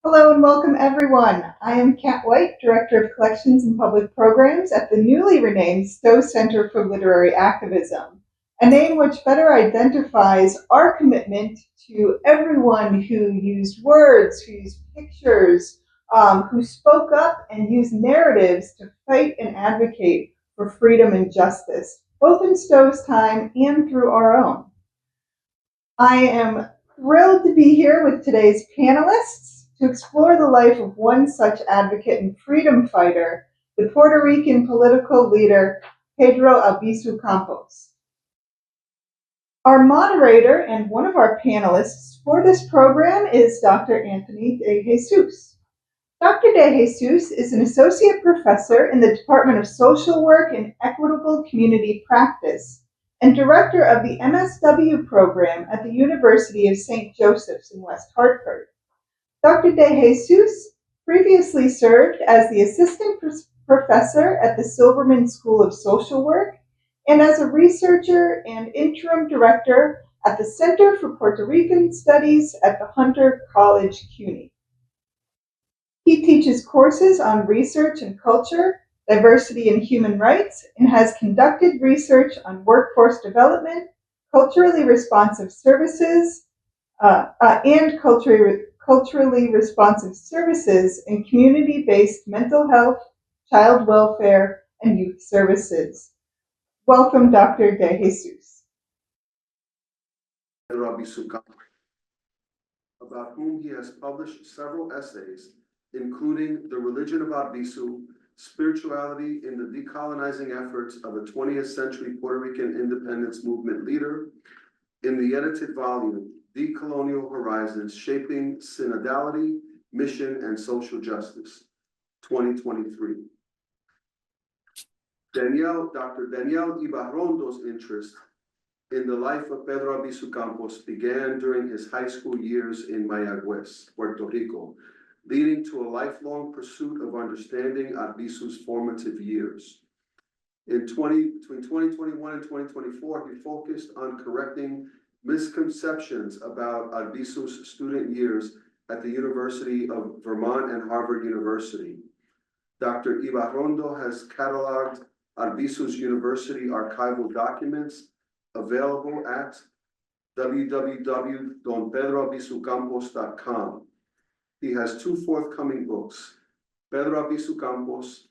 Hello and welcome everyone. I am Kat White, Director of Collections and Public Programs at the newly renamed Stowe Center for Literary Activism, a name which better identifies our commitment to everyone who used words, who used pictures, who spoke up and used narratives to fight and advocate for freedom and justice, both in Stowe's time and through our own. I am thrilled to be here with today's panelists to explore the life of one such advocate and freedom fighter, the Puerto Rican political leader, Pedro Albizu Campos. Our moderator and one of our panelists for this program is Dr. Anthony De Jesus. Dr. De Jesus is an associate professor in the Department of Social Work and Equitable Community Practice and director of the MSW program at the University of St. Joseph's in West Hartford. Dr. De Jesus previously served as the assistant professor at the Silverman School of Social Work and as a researcher and interim director at the Center for Puerto Rican Studies at the Hunter College, CUNY. He teaches courses on research and culture, diversity and human rights, and has conducted research on workforce development, culturally responsive services, and culturally responsive services in community-based mental health, child welfare, and youth services. Welcome, Dr. De Jesus. Pedro Albizu Campos, about whom he has published several essays, including The Religion of Albizu, Spirituality in the Decolonizing Efforts of a 20th Century Puerto Rican Independence Movement Leader, in the edited volume, Decolonial Horizons, Shaping Synodality, Mission, and Social Justice, 2023. Dr. Danielle Ibarrondo's interest in the life of Pedro Albizu Campos began during his high school years in Mayagüez, Puerto Rico, leading to a lifelong pursuit of understanding Albizu's formative years. Between 2021 and 2024, he focused on correcting misconceptions about Albizu's student years at the University of Vermont and Harvard University. Dr. Ibarrondo has cataloged Albizu's university archival documents available at www.donpedroalbizucampos.com. He has two forthcoming books, Pedro Albizu Campos,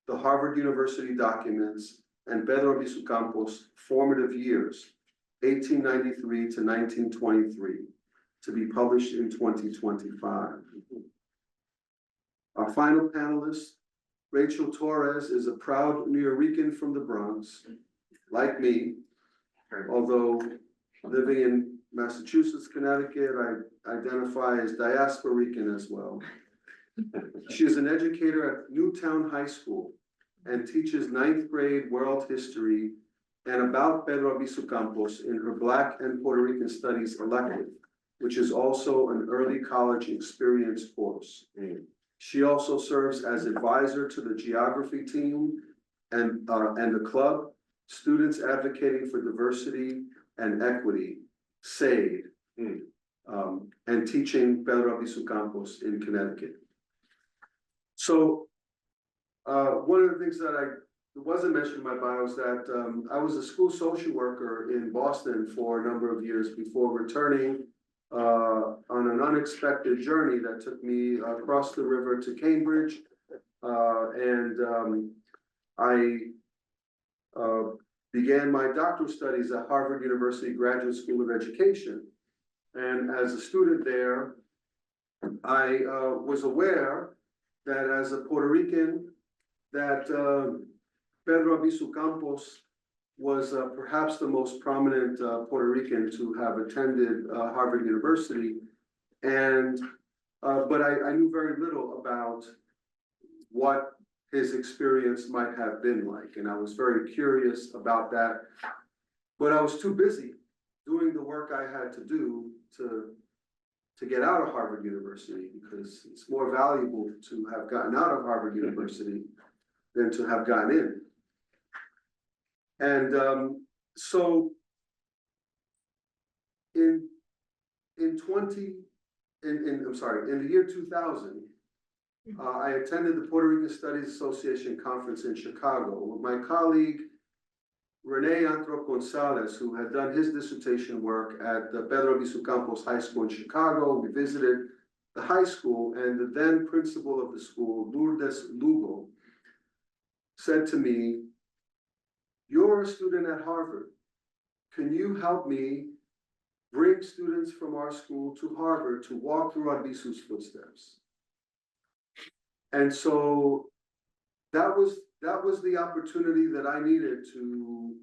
The Harvard University Documents, and Pedro Albizu Campos, Formative Years, 1893 to 1923, to be published in 2025. Our final panelist, Rachel Torres, is a proud Puerto Rican from the Bronx, like me, although living in Massachusetts, Connecticut, I identify as diasporican as well. She is an educator at Newtown High School and teaches 9th grade world history and about Pedro Albizu Campos in her Black and Puerto Rican Studies elective, which is also an early college experience course. She also serves as advisor to the geography team and the club, Students Advocating for Diversity and Equity, SAID, and teaching Pedro Albizu Campos in Connecticut. So one of the things that wasn't mentioned in my bio is that I was a school social worker in Boston for a number of years before returning on an unexpected journey that took me across the river to Cambridge. I began my doctoral studies at Harvard University Graduate School of Education. And as a student there, I was aware that as a Puerto Rican, that Pedro Albizu Campos was perhaps the most prominent Puerto Rican to have attended Harvard University. And, but I knew very little about what his experience might have been like. And I was very curious about that, but I was too busy doing the work I had to do to get out of Harvard University, because it's more valuable to have gotten out of Harvard University than to have gotten in. And so in 20 in the year 2000, I attended the Puerto Rican Studies Association conference in Chicago with my colleague, Rene Antro Gonzalez, who had done his dissertation work at the Pedro Albizu Campos High School in Chicago. We visited the high school, and the then principal of the school, Lourdes Lugo, said to me, "You're a student at Harvard. Can you help me bring students from our school to Harvard to walk through Albizu's footsteps?" And so that was the opportunity that I needed to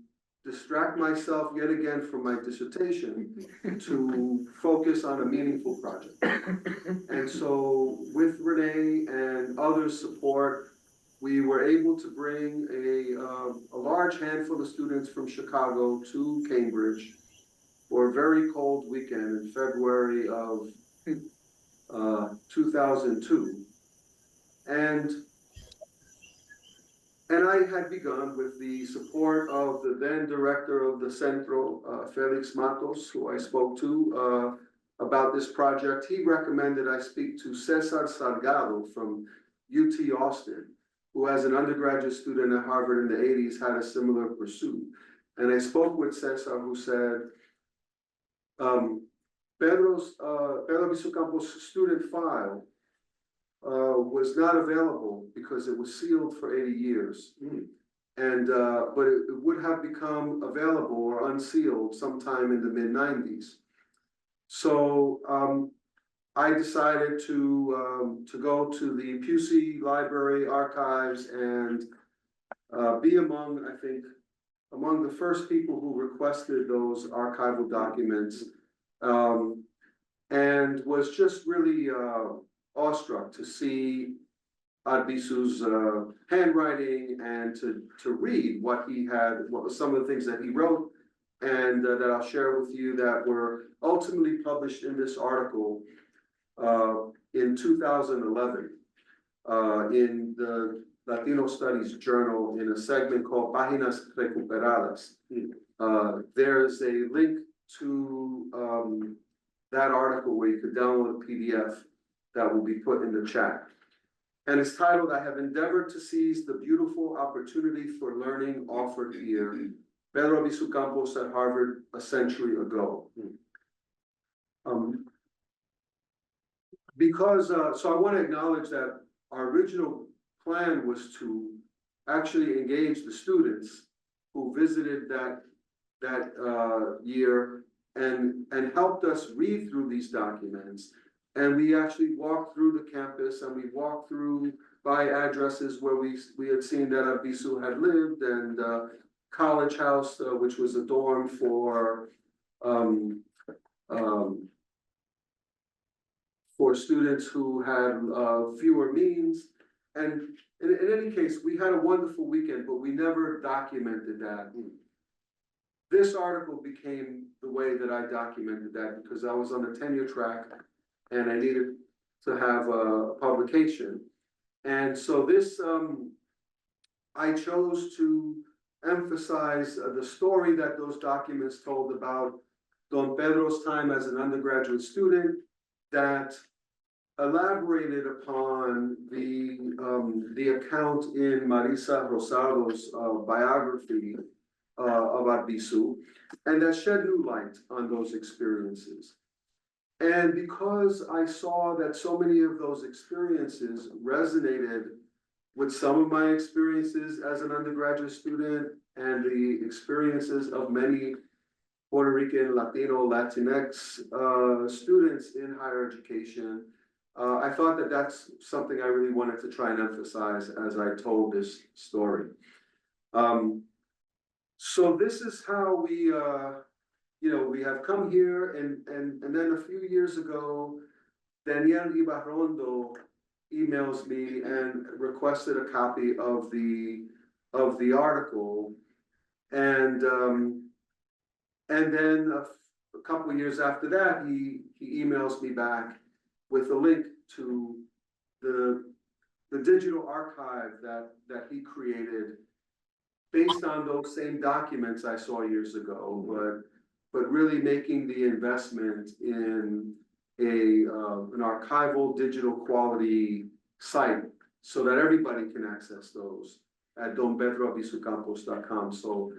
distract myself yet again from my dissertation to focus on a meaningful project. And so with Renee and others' support, we were able to bring a large handful of students from Chicago to Cambridge for a very cold weekend in February of 2002. And I had begun with the support of the then director of the Centro, Felix Matos, who I spoke to about this project. He recommended I speak to Cesar Salgado from UT Austin, who as an undergraduate student at Harvard in the 80s had a similar pursuit. And I spoke with Cesar, who said, Pedro Albizu Campos' student file was not available because it was sealed for 80 years. And but it would have become available or unsealed sometime in the mid-90s. So I decided to go to the Pusey Library archives and be among the first people who requested those archival documents, and was just really awestruck to see Albizu's handwriting and to read what was some of the things that he wrote, and that I'll share with you, that were ultimately published in this article in 2011 in the Latino Studies Journal in a segment called Páginas Recuperadas. There's a link to that article where you could download a PDF that will be put in the chat. And it's titled, "I have endeavored to seize the beautiful opportunity for learning offered here. Pedro Albizu Campos at Harvard a century ago." So I want to acknowledge that our original plan was to actually engage the students who visited that year and helped us read through these documents. And we actually walked through the campus, and we walked through by addresses where we had seen that Albizu had lived, and College House, which was a dorm for students who had fewer means. And in any case, we had a wonderful weekend, but we never documented that. This article became the way that I documented that, because I was on the tenure track and I needed to have a publication. And so this, I chose to emphasize the story that those documents told about Don Pedro's time as an undergraduate student, that elaborated upon the account in Marisa Rosado's biography of Albizu, and that shed new light on those experiences. And because I saw that so many of those experiences resonated with some of my experiences as an undergraduate student and the experiences of many Puerto Rican, Latino, Latinx students in higher education, I thought that that's something I really wanted to try and emphasize as I told this story. So this is how we have come here, and then a few years ago, Daniel Ibarrondo emails me and requested a copy of the article, and then a couple of years after that, he emails me back with a link to the digital archive that he created based on those same documents I saw years ago, but really making the investment in an archival digital quality site so that everybody can access those at donpedroalbizucampos.com. So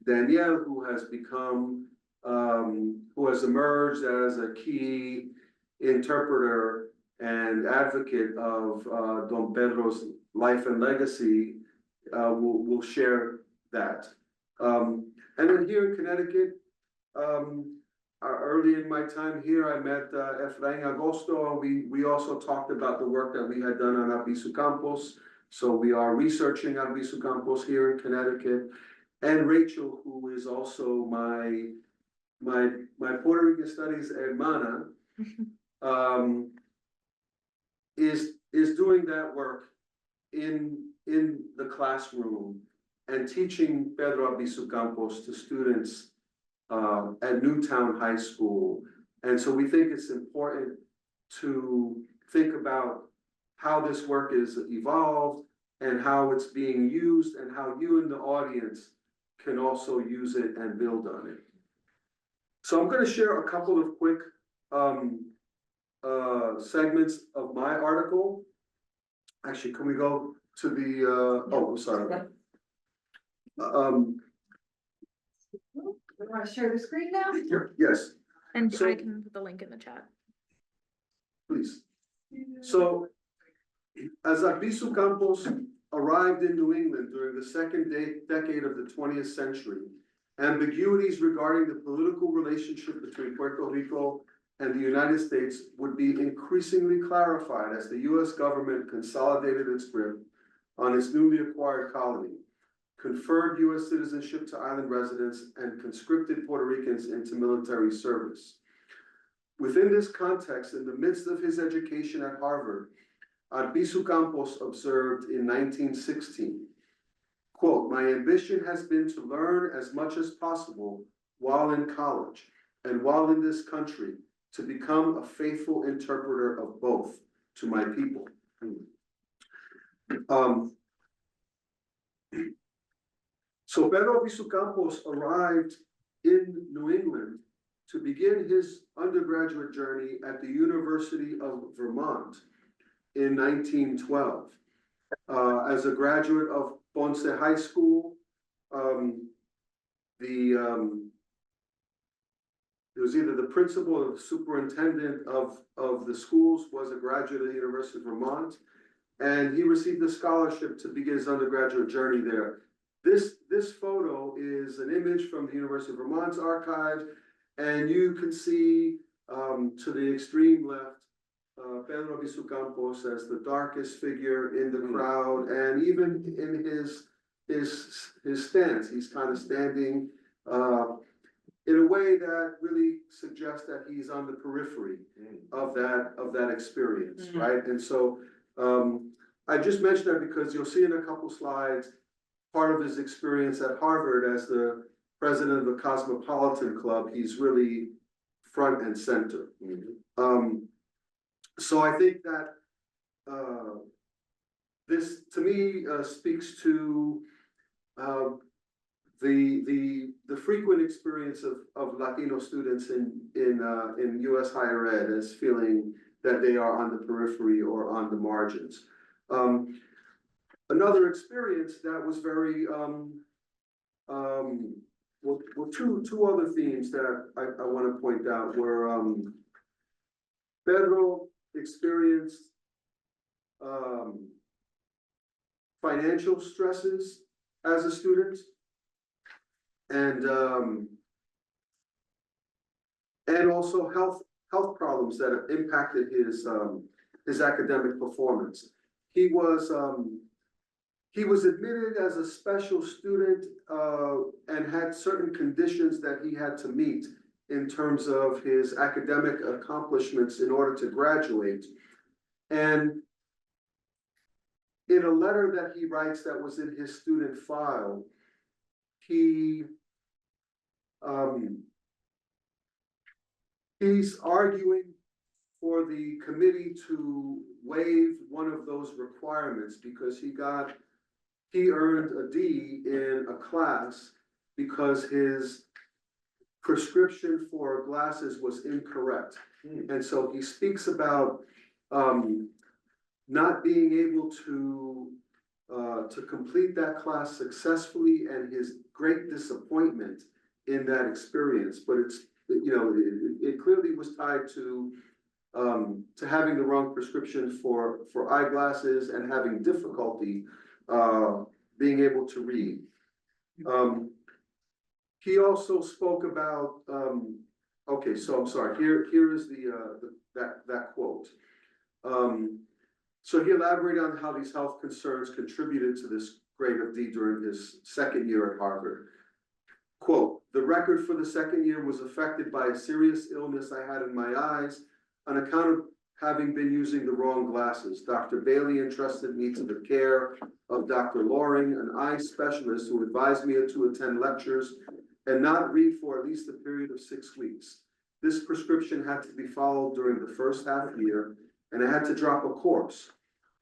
Danielle, who has become, who has emerged as a key interpreter and advocate of Don Pedro's life and legacy, will share that. And then here in Connecticut, early in my time here, I met Efrain Agosto, and we also talked about the work that we had done on Albizu Campos. So we are researching Albizu Campos here in Connecticut. And Rachel, who is also my Puerto Rican studies hermana, is doing that work in the classroom and teaching Pedro Albizu Campos to students at Newtown High School. And so we think it's important to think about how this work is evolved and how it's being used and how you in the audience can also use it and build on it. So I'm going to share a couple of quick segments of my article. Actually, can we go to the, oh, I'm sorry. We want to share the screen now? Yes, And So- I can put the link in the chat. please. So, as Albizu Campos arrived in New England during the second decade of the 20th century, ambiguities regarding the political relationship between Puerto Rico and the United States would be increasingly clarified as the US government consolidated its grip on its newly acquired colony, conferred US citizenship to island residents, and conscripted Puerto Ricans into military service. Within this context, in the midst of his education at Harvard, Albizu Campos observed in 1916, quote, "My ambition has been to learn as much as possible while in college and while in this country, to become a faithful interpreter of both to my people." So Pedro Albizu Campos arrived in New England to begin his undergraduate journey at the University of Vermont in 1912. As a graduate of Ponce High School, it was either the principal or the superintendent of the schools was a graduate of the University of Vermont, and he received a scholarship to begin his undergraduate journey there. This photo is an image from the University of Vermont's archives, and you can see to the extreme left, Pedro Albizu Campos as the darkest figure in the crowd, and even in his stance, he's kind of standing in a way that really suggests that he's on the periphery of that experience, right? And so I just mentioned that because you'll see in a couple slides part of his experience at Harvard as the president of the Cosmopolitan Club. He's really front and center. So I think that this, to me, speaks to the frequent experience of Latino students in U.S. higher ed as feeling that they are on the periphery or on the margins. Another experience that was very well, two other themes that I want to point out were Pedro experienced financial stresses as a student, and also health problems that impacted his academic performance. He was admitted as a special student and had certain conditions that he had to meet in terms of his academic accomplishments in order to graduate. And in a letter that he writes that was in his student file, he's arguing for the committee to waive one of those requirements because he earned a D in a class because his prescription for glasses was incorrect. And so he speaks about not being able to complete that class successfully and his great disappointment in that experience. But it's, you know, it clearly was tied to having the wrong prescription for eyeglasses and having difficulty being able to read. He also spoke about, okay, so I'm sorry, here is that quote. So he elaborated on how these health concerns contributed to this grade of D during his second year at Harvard. Quote, the record for the second year was affected by a serious illness I had in my eyes on account of having been using the wrong glasses. Dr. Bailey entrusted me to the care of Dr. Loring, an eye specialist who advised me to attend lectures and not read for at least a period of 6 weeks. This prescription had to be followed during the first half year, and I had to drop a course.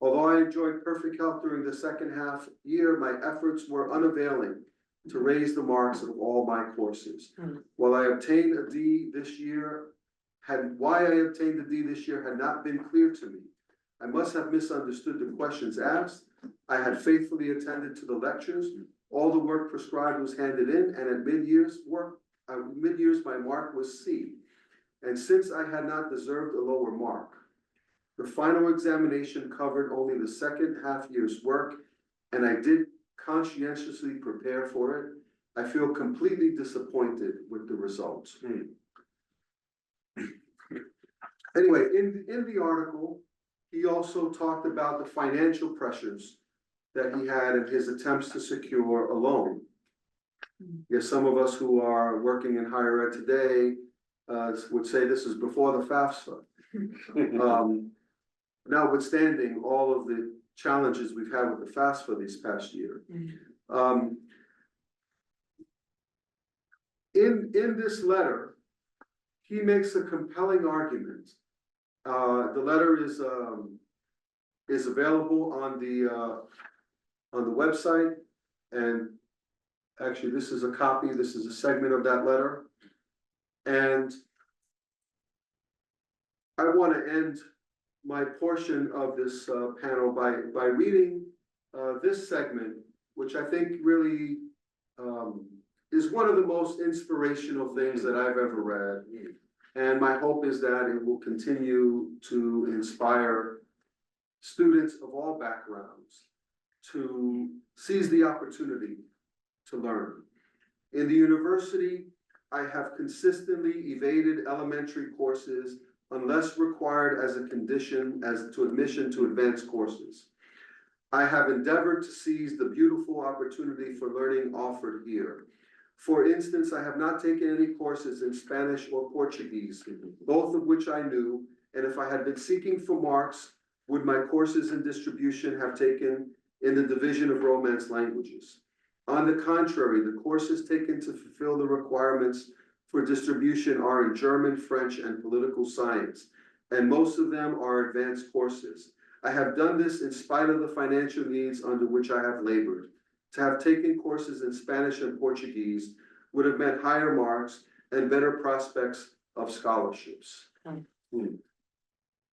Although I enjoyed perfect health during the second half year, my efforts were unavailing to raise the marks of all my courses. While I obtained a D this year, why I obtained a D this year had not been clear to me. I must have misunderstood the questions asked. I had faithfully attended to the lectures. All the work prescribed was handed in, and at mid-years my mark was C. And since I had not deserved a lower mark, the final examination covered only the second half year's work, and I did conscientiously prepare for it. I feel completely disappointed with the results. Anyway, in the article, he also talked about the financial pressures that he had in his attempts to secure a loan. Yes, some of us who are working in higher ed today would say this is before the FAFSA. Notwithstanding all of the challenges we've had with the FAFSA this past year. In this letter, he makes a compelling argument. The letter is available on the website, and actually this is a copy, this is a segment of that letter. And I want to end my portion of this panel by reading this segment, which I think really is one of the most inspirational things that I've ever read. And my hope is that it will continue to inspire students of all backgrounds to seize the opportunity to learn. In the university, I have consistently evaded elementary courses unless required as a condition to admission to advanced courses. I have endeavored to seize the beautiful opportunity for learning offered here. For instance, I have not taken any courses in Spanish or Portuguese, both of which I knew, and if I had been seeking for marks, would my courses in distribution have taken in the division of Romance languages? On the contrary, the courses taken to fulfill the requirements for distribution are in German, French, and political science, and most of them are advanced courses. I have done this in spite of the financial needs under which I have labored. To have taken courses in Spanish and Portuguese would have meant higher marks and better prospects of scholarships.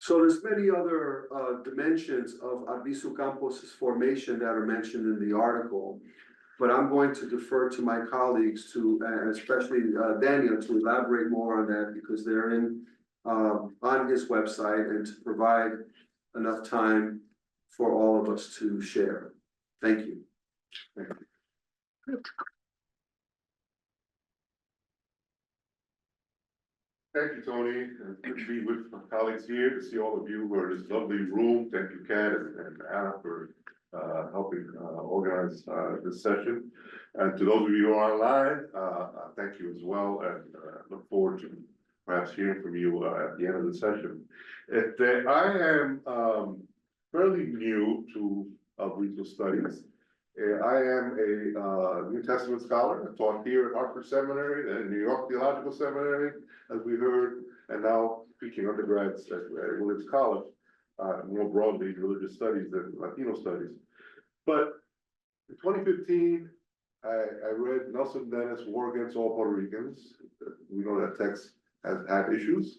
So there's many other dimensions of Albizu Campos' formation that are mentioned in the article, but I'm going to defer to my colleagues to, and especially Daniel, to elaborate more on that because they're on his website and to provide enough time for all of us to share. Thank you. Thank you, Tony. Good to be with my colleagues here, to see all of you who are in this lovely room. Thank you, Kat and Anna, for helping organize this session. And to those of you who are online, thank you as well, and look forward to perhaps hearing from you at the end of the session. I am fairly new to Albizu studies. I am a New Testament scholar. I taught here at Hartford Seminary and New York Theological Seminary, as we heard, and now teaching undergrads at Williams College, more broadly religious studies and Latino studies. But in 2015, I read Nelson Dennis' War Against All Puerto Ricans. We know that text has had issues.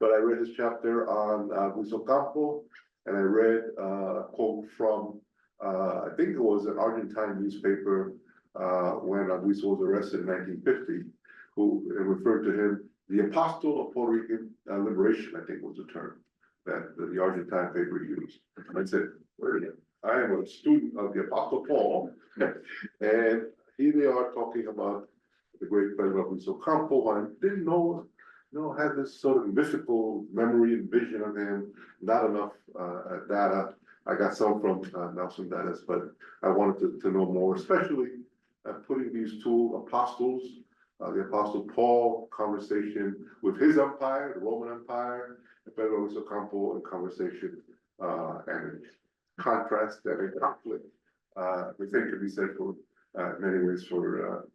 but I read his chapter on Agosto Campos, and I read a quote from, I think it was an Argentine newspaper, when Agosto was arrested in 1950, who referred to him, the apostle of Puerto Rican liberation, I think was the term that the Argentine paper used. And I said, wait a minute, I am a student of the Apostle Paul, and here they are talking about the great Pedro Albizu Campos. I didn't know, had this sort of mythical memory and vision of him, not enough data. I got some from Nelson Dennis, but I wanted to know more, especially putting these two apostles, the Apostle Paul conversation with his empire, the Roman Empire, and Pedro Albizu Campos in conversation and in contrast and in conflict. We think could be said for many ways for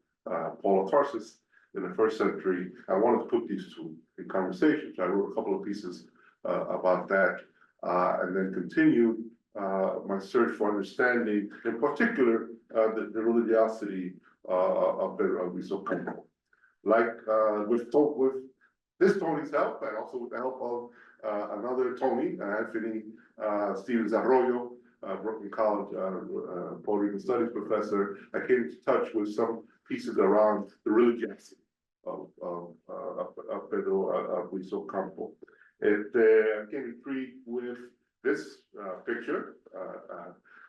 Paul of Tarsus in the first century. I wanted to put these two in conversation. So I wrote a couple of pieces about that, and then continued my search for understanding, in particular, the religiosity of Pedro Albizu Campos. Like with this Tony's help, and also with the help of another Tony, Anthony Stevens Arroyo, Brooklyn College Puerto Rican Studies professor. I came into touch with some pieces around the religiosity of Pedro Albizu Campos. It came intrigued with this picture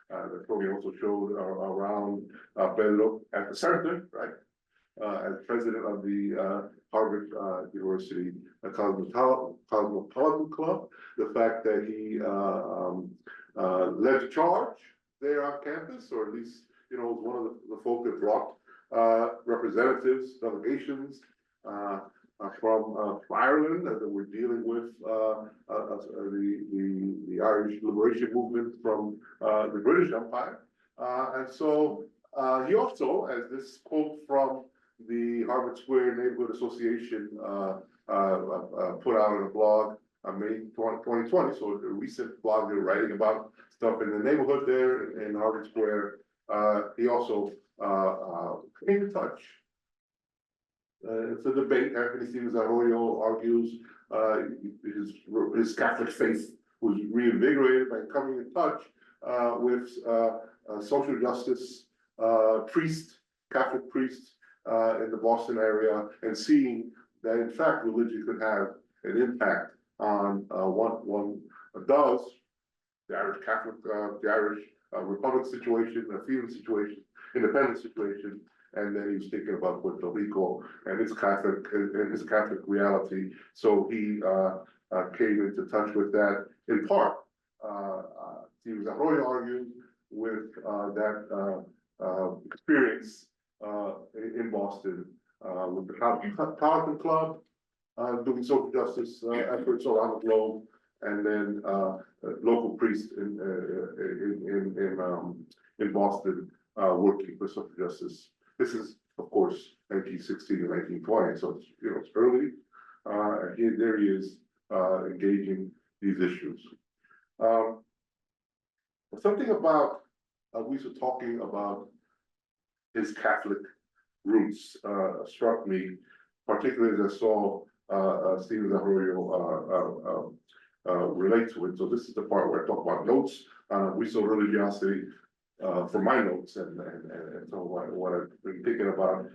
that Tony also showed around Pedro at the center, right? As president of the Harvard University Cosmopolitan Club, the fact that he led the charge there on campus, or at least, was one of the folk that brought representatives, delegations from Ireland that were dealing with the Irish liberation movement from the British Empire. And so he also, as this quote from the Harvard Square Neighborhood Association put out in a blog on May 2020, so a recent blog they're writing about stuff in the neighborhood there in Harvard Square. He also came in touch. It's a debate. Anthony Stevens Arroyo argues his Catholic faith was reinvigorated by coming in touch with social justice priest, Catholic priests in the Boston area, and seeing that in fact religion could have an impact on one does the Irish Catholic, the Irish Republic situation, the freedom situation, independence situation, and then he was thinking about Puerto Rico and his Catholic reality. So he came into touch with that in part. Stevens Arroyo argued with that experience in Boston with the Cosmopolitan Club doing social justice efforts around the globe, and then local priests in Boston working for social justice. This is, of course, 1916 and 1920, so it's early. And there he is engaging these issues. Something about we were talking about his Catholic roots struck me, particularly as I saw Stevens Arroyo relate to it. So this is the part where I talk about notes. We saw religiosity for my notes and so what I've been thinking about.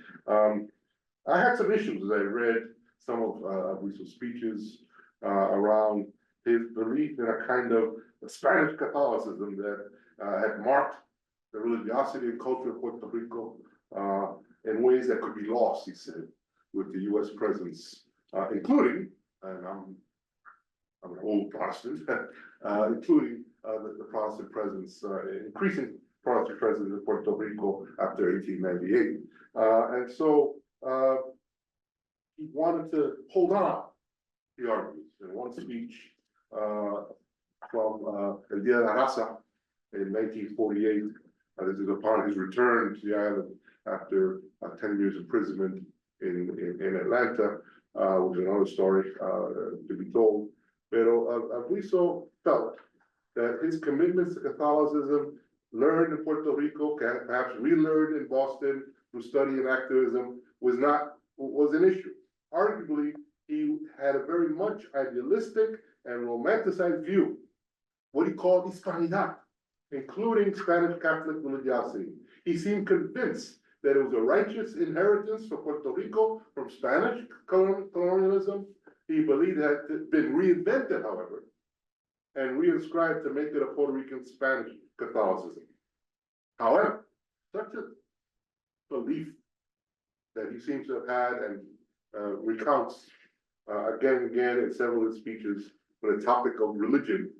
I had some issues as I read some of Aguizo's speeches around his belief in a kind of Spanish Catholicism that had marked the religiosity and culture of Puerto Rico in ways that could be lost, he said, with the U.S. presence, including, and I'm an old Protestant, including the Protestant presence, increasing Protestant presence in Puerto Rico after 1898. And so he wanted to hold on, he argues, in one speech from El Día de la Raza in 1948. This is upon his return to the island after 10 years imprisonment in Atlanta, which is another story to be told. Pero Aguizo felt that his commitments to Catholicism, learned in Puerto Rico, perhaps relearned in Boston through study and activism, was an issue. Arguably, he had a very much idealistic and romanticized view, what he called Hispanidad, including Spanish Catholic religiosity. He seemed convinced that it was a righteous inheritance for Puerto Rico from Spanish colonialism. He believed it had been reinvented, however, and reinscribed to make it a Puerto Rican Spanish Catholicism. However, such a belief that he seems to have had and recounts again and again in several of his speeches when the topic of religion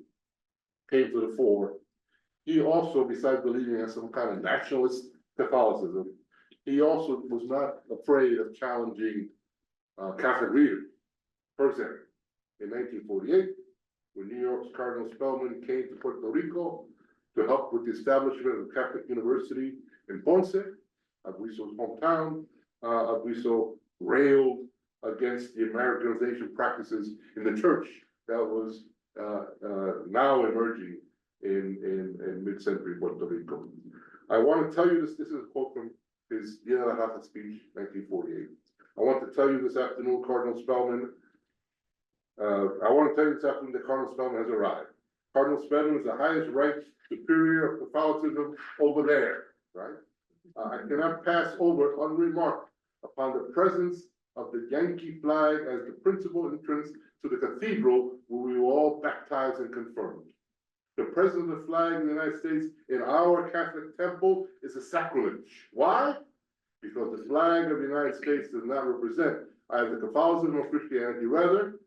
came to the fore. He also, besides believing in some kind of nationalist Catholicism, he also was not afraid of challenging Catholic leaders. For example, in 1948, when New York's Cardinal Spellman came to Puerto Rico to help with the establishment of the Catholic University in Ponce, Aguizo's hometown, Aguizo railed against the Americanization practices in the church that was now emerging in mid-century Puerto Rico. I want to tell you this is a quote from his Dia de la Raza speech, 1948. I want to tell you this afternoon, Cardinal Spellman, that Cardinal Spellman has arrived. Cardinal Spellman is the highest ranked superior of Catholicism over there, right? I cannot pass over unremarked upon the presence of the Yankee flag as the principal entrance to the cathedral where we were all baptized and confirmed. The presence of the flag in the United States in our Catholic temple is a sacrilege. Why? Because the flag of the United States does not represent either Catholicism or Christianity. Rather,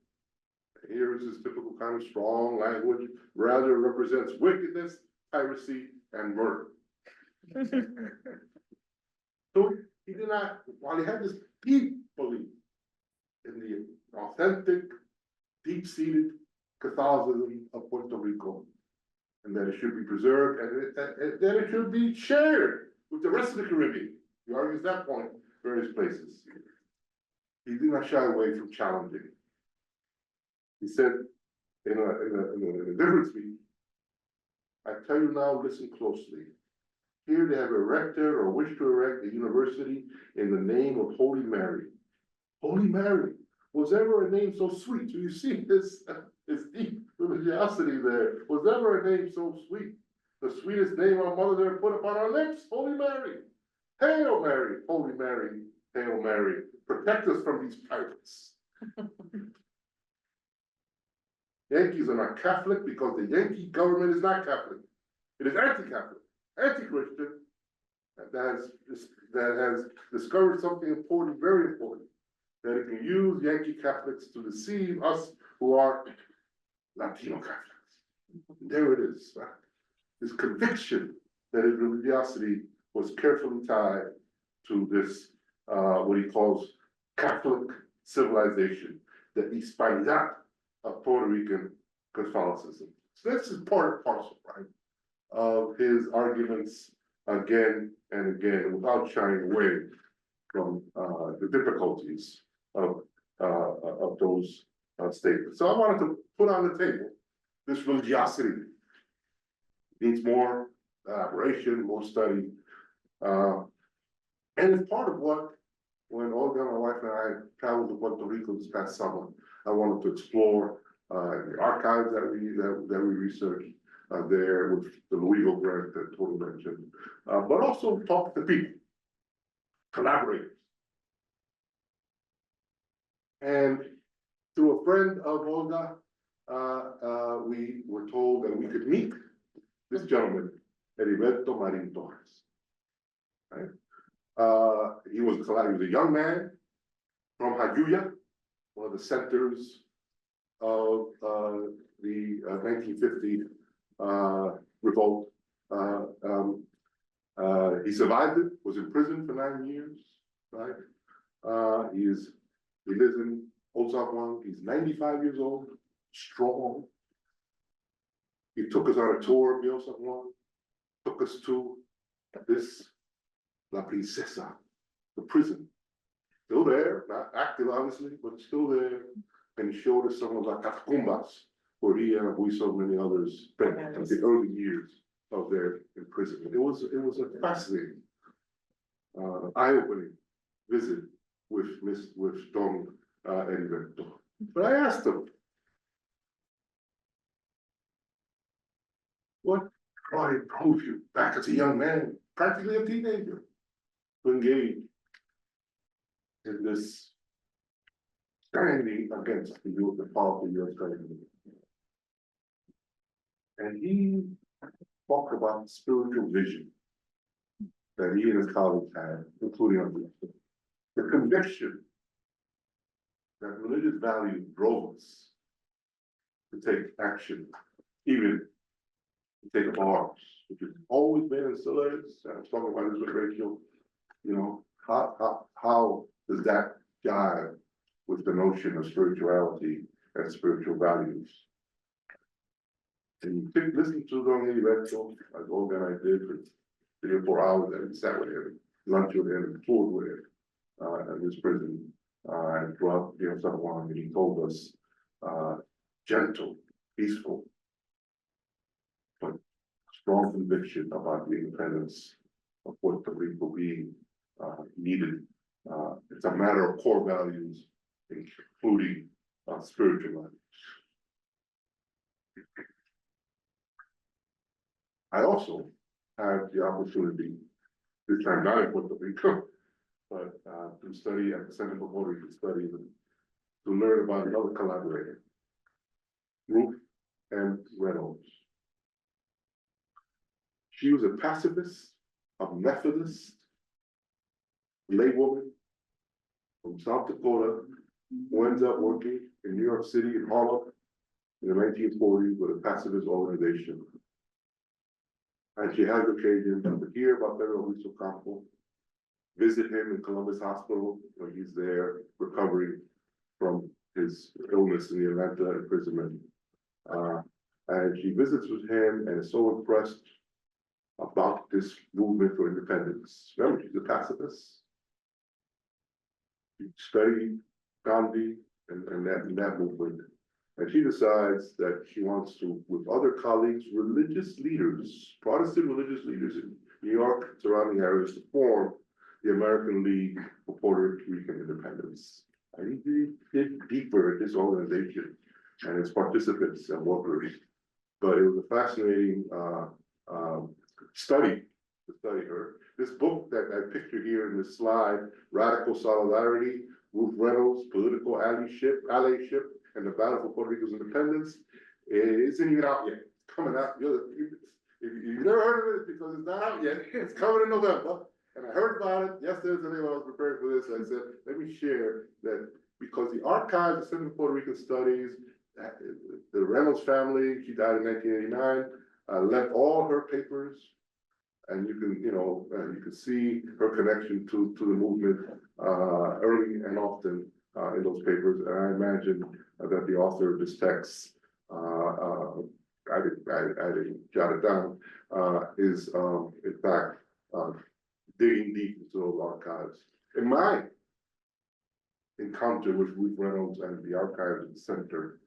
here is his typical kind of strong language, rather represents wickedness, piracy, and murder. So he did not, while he had this deep belief in the authentic, deep-seated Catholicism of Puerto Rico, and that it should be preserved, and that it should be shared with the rest of the Caribbean. He argues that point in various places. He did not shy away from challenging. He said in a different speech, I tell you now, listen closely. Here they have erected or wish to erect a university in the name of Holy Mary. Holy Mary, was ever a name so sweet? Do you see this deep religiosity there? Was ever a name so sweet? The sweetest name our mothers ever put upon our lips, Holy Mary. Hail Mary, Holy Mary, Hail Mary. Protect us from these pirates. Yankees are not Catholic because the Yankee government is not Catholic. It is anti-Catholic, anti-Christian, that has discovered something important, very important, that it can use Yankee Catholics to deceive us who are Latino Catholics. There it is, right? This conviction that his religiosity was carefully tied to this, what he calls Catholic civilization, the Hispanidad of Puerto Rican Catholicism. So this is part and parcel, right, of his arguments again and again, without shying away from the difficulties of those statements. So I wanted to put on the table this religiosity. It needs more elaboration, more study, and it's part of what, when Olga, my wife, and I traveled to Puerto Rico this past summer, I wanted to explore the archives that we researched there with the Louisville grant that Tony mentioned, but also talk to people, collaborators. And through a friend of Olga, we were told that we could meet this gentleman, Heriberto Marin Torres. Right? He was a young man from Jayuya, one of the centers of the 1950 revolt. He survived it, was in prison for 9 years, right? He lives in Old San Juan. He's 95 years old, strong. He took us on a tour of Old San Juan, took us to this La Princesa, the prison. Still there, not active obviously, but still there. And he showed us some of the catacumbas where he and we so many others spent the early years of their imprisonment. It was a fascinating, eye-opening visit with Don event. But I asked him, what probably drove you back as a young man, practically a teenager, to engage in this standing against the powerful US government? And he talked about spiritual vision that he and his colleagues had, including on the conviction that religious values drove us to take action, even to take up arms, which has always been and still is. I was talking about this with Rachel. You know, how does that jive with the notion of spirituality and spiritual values? And you listen to Don Rachel, as Olga and I did for 3 or 4 hours, and sat with him, lunch with him, and toured with him at his prison. And throughout San Juan, he told us, gentle, peaceful, but strong conviction about the independence of Puerto Rico being needed. It's a matter of core values, including spiritual values. I also had the opportunity, this time not in Puerto Rico, but to study at the Center for Puerto Rican Studies and to learn about another collaborator, Ruth M. Reynolds. She was a pacifist, a Methodist laywoman from South Dakota who ends up working in New York City in Harlem in the 1940s with a pacifist organization. And she has occasion to hear about Pedro Albizu Campos, visit him in Columbus Hospital when he's there recovering from his illness in the Atlanta imprisonment. And she visits with him and is so impressed about this movement for independence. Remember, she's a pacifist. She studied Gandhi and that movement. And she decides that she wants to, with other colleagues, religious leaders, Protestant religious leaders in New York and surrounding areas, to form the American League for Puerto Rican Independence. And he dig deeper in this organization and its participants and workers. But it was a fascinating study to study her. This book that I picture here in this slide, Radical Solidarity, Ruth Reynolds, Political Allyship, and the Battle for Puerto Rico's Independence, it isn't even out yet. It's coming out. If you've never heard of it, because it's not out yet, it's coming in November. And I heard about it yesterday when I was preparing for this. I said, let me share that because the archives of Center for Puerto Rican Studies, the Reynolds family, she died in 1989, left all her papers. And you can see her connection to the movement early and often in those papers. And I imagine that the author of this text, I didn't jot it down, is in fact digging deep into those archives. In my encounter with Ruth Reynolds and the archives at the center,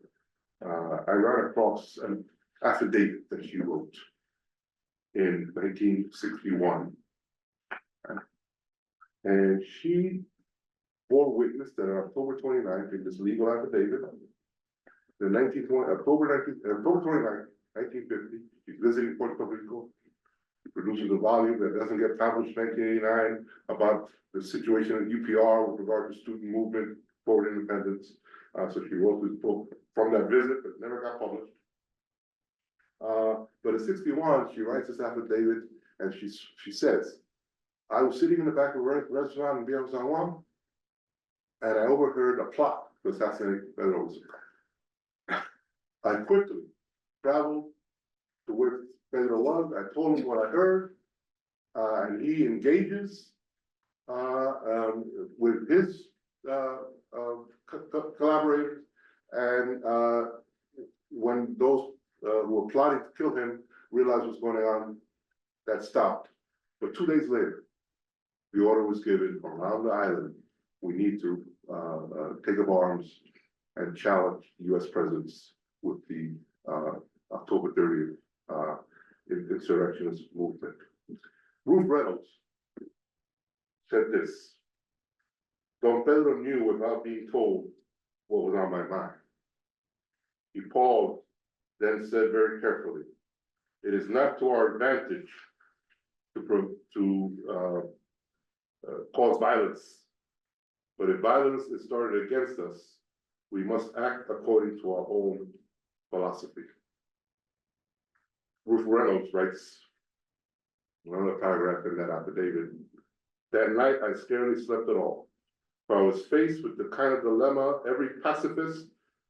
I ran across an affidavit that she wrote in 1961. And she bore witness that on October 29th, in this legal affidavit, October 29th, 1950, she's visiting Puerto Rico. She produces a volume that doesn't get published in 1989 about the situation in UPR with regard to student movement for independence. So she wrote this book from that visit, but never got published. But in 61, she writes this affidavit, and she says, I was sitting in the back of a restaurant in Viejo San Juan, and I overheard a plot to assassinate Pedro Albizu. I quickly traveled to where Pedro was. I told him what I heard, and he engages with his collaborators. And when those who were plotting to kill him realized what's going on, that stopped. But 2 days later, the order was given around the island, we need to take up arms and challenge US presence with the October 30th insurrectionist movement. Ruth Reynolds said this, Don Pedro knew without being told what was on my mind. He paused, then said very carefully, "It is not to our advantage to cause violence. But if violence is started against us, we must act according to our own philosophy." Ruth Reynolds writes another paragraph in that affidavit. "That night I scarcely slept at all, for I was faced with the kind of dilemma every pacifist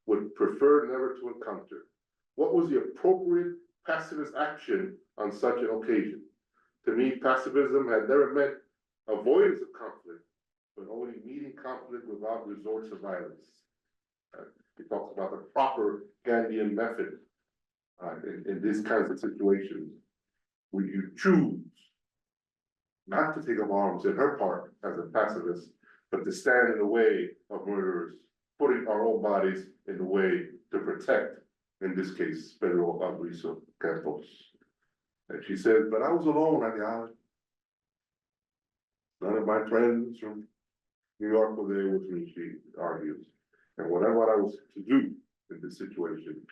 would prefer never to encounter. What was the appropriate pacifist action on such an occasion? To me, pacifism had never meant avoidance of conflict, but only meeting conflict without resort to violence." He talks about the proper Gandhian method in these kinds of situations, where you choose not to take up arms in her part as a pacifist, but to stand in the way of murderers, putting our own bodies in the way to protect, in this case, Pedro Albizu Campos. And she said, "But I was alone on the island. None of my friends from New York were there with me," she argues. "And whatever I was to do in this situation,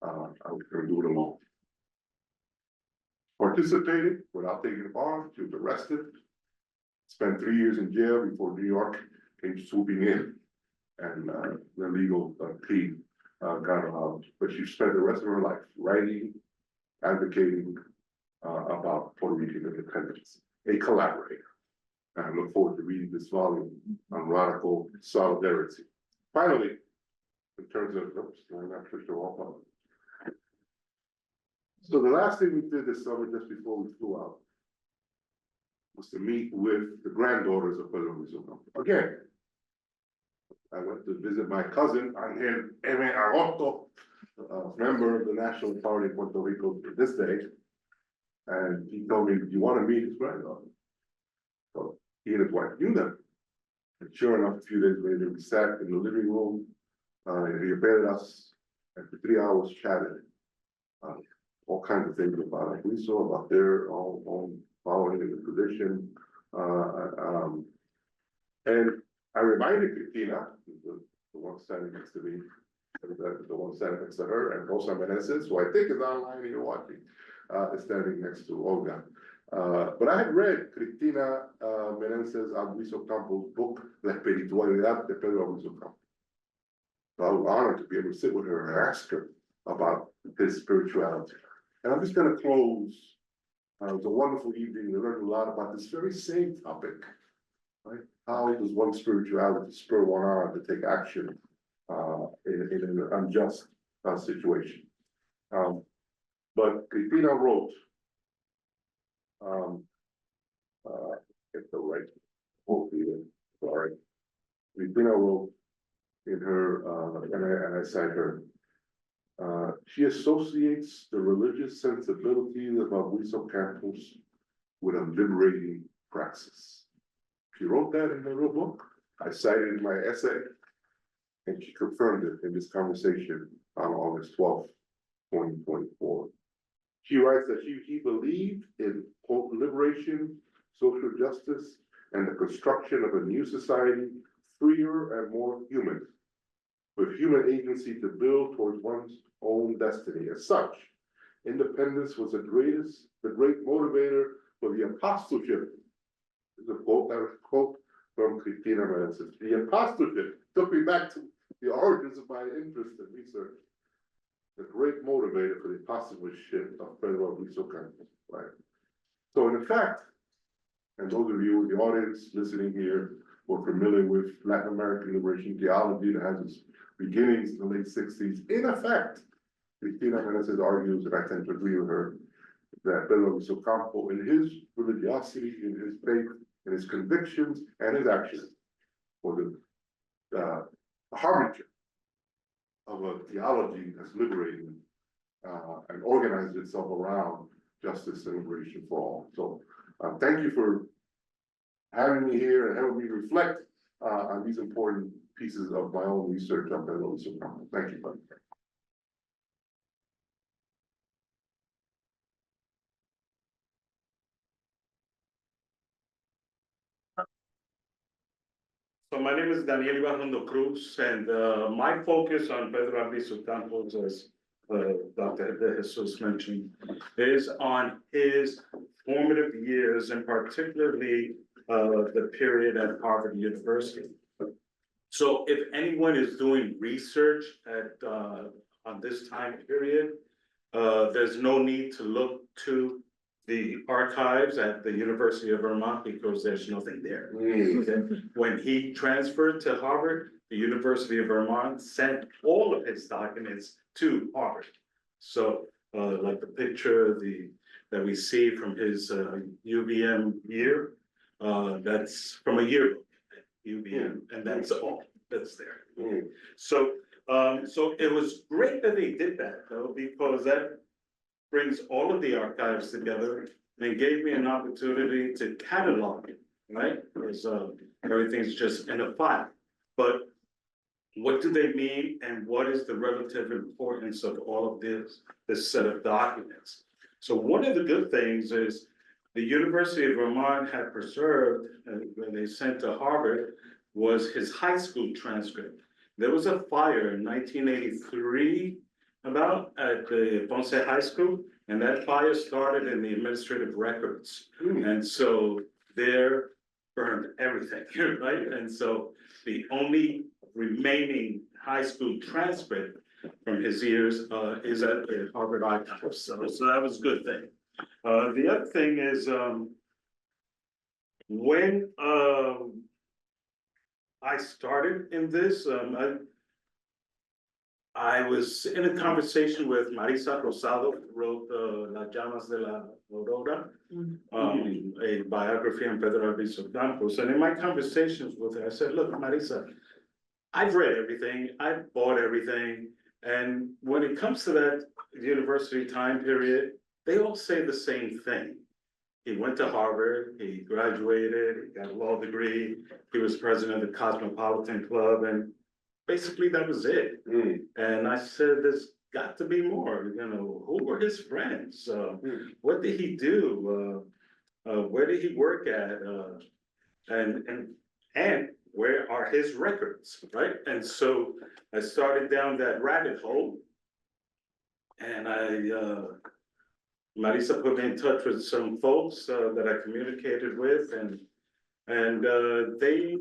I was going to do it alone." Participated without taking up arms. She was arrested, spent 3 years in jail before New York came swooping in, and the legal team got her out. But she spent the rest of her life writing, advocating about Puerto Rican independence, a collaborator. And I look forward to reading this volume on radical solidarity. Finally, in terms of, I'm not sure all. So the last thing we did this summer, just before we flew out, was to meet with the granddaughters of Pedro Albizu Campos. Again, I went to visit my cousin, Efrain Agosto, member of the National Party of Puerto Rico to this day. And he told me, "Do you want to meet his granddaughter?" So he and his wife knew them. And sure enough, a few days later, we sat in the living room, and he invited us, and for 3 hours chatted. All kinds of things about Albizu, about their own following in the tradition. And I reminded Bettina, the one standing next to me, the one standing next to her, and Rosa Meneses, who I think is online and you're watching, is standing next to Olga. But I had read Bettina Meneses Albizu Campos' book, La Espiritualidad de Pedro Albizu Campos. So I was honored to be able to sit with her and ask her about his spirituality. And I'm just going to close. It was a wonderful evening. We learned a lot about this very same topic, right? How does one spirituality spur one on to take action in an unjust situation? But Bettina wrote, get the right quote here, sorry. Bettina wrote in her, and I cite her, she associates the religious sensibilities of Albizu Campos with a liberating praxis. She wrote that in her little book. I cited in my essay, and she confirmed it in this conversation on August 12th, 2024. She writes that he believed in, quote, liberation, social justice, and the construction of a new society, freer and more human, with human agency to build towards one's own destiny. As such, independence was the great motivator for the apostleship. This is a quote from Bettina Meneses. The apostleship took me back to the origins of my interest in research. The great motivator for the apostleship of Pedro Albizu Campos, right? So in effect, and those of you in the audience listening here who are familiar with Latin American liberation theology that has its beginnings in the late 60s, in effect, Bettina Meneses argues, and I tend to agree with her, that Pedro Albizu Campos, in his religiosity, in his faith, in his convictions, and his actions, was the harbinger of a theology that's liberating and organized itself around justice and liberation for all. So thank you for having me here and having me reflect on these important pieces of my own research on Pedro Albizu Campos. Thank you. So my name is Daniel Ibarrondo Cruz, and my focus on Pedro Albizu Campos, as Dr. De Jesus mentioned, is on his formative years, and particularly the period at Harvard University. So if anyone is doing research at on this time period, there's no need to look to the archives at the University of Vermont because there's nothing there. Okay? When he transferred to Harvard, the University of Vermont sent all of his documents to Harvard. So like the picture that we see from his UVM year, that's from a year ago, UVM, and that's all that's there. So so it was great that they did that though, because that brings all of the archives together and gave me an opportunity to catalog it, right? Because everything's just in a file. But what do they mean and what is the relative importance of all of this set of documents? So one of the good things is the University of Vermont had preserved, when they sent to Harvard, was his high school transcript. There was a fire in 1983 about at the Ponce High School, and that fire started in the administrative records. And so there burned everything, right? And so the only remaining high school transcript from his years is at the Harvard Archives. So that was a good thing. The other thing is when I started in this, I was in a conversation with Marisa Rosado, who wrote Las Llamas de la Aurora, a biography on Pedro Albizu Campos. And in my conversations with her, I said, look, Marisa, I've read everything, I've bought everything. And when it comes to that university time period, they all say the same thing. He went to Harvard, he graduated, he got a law degree, he was president of the Cosmopolitan Club, and basically that was it. And I said, there's got to be more, you know, who were his friends? What did he do? Where did he work at? And where are his records, right? And so I started down that rabbit hole, and Marisa put me in touch with some folks that I communicated with, and they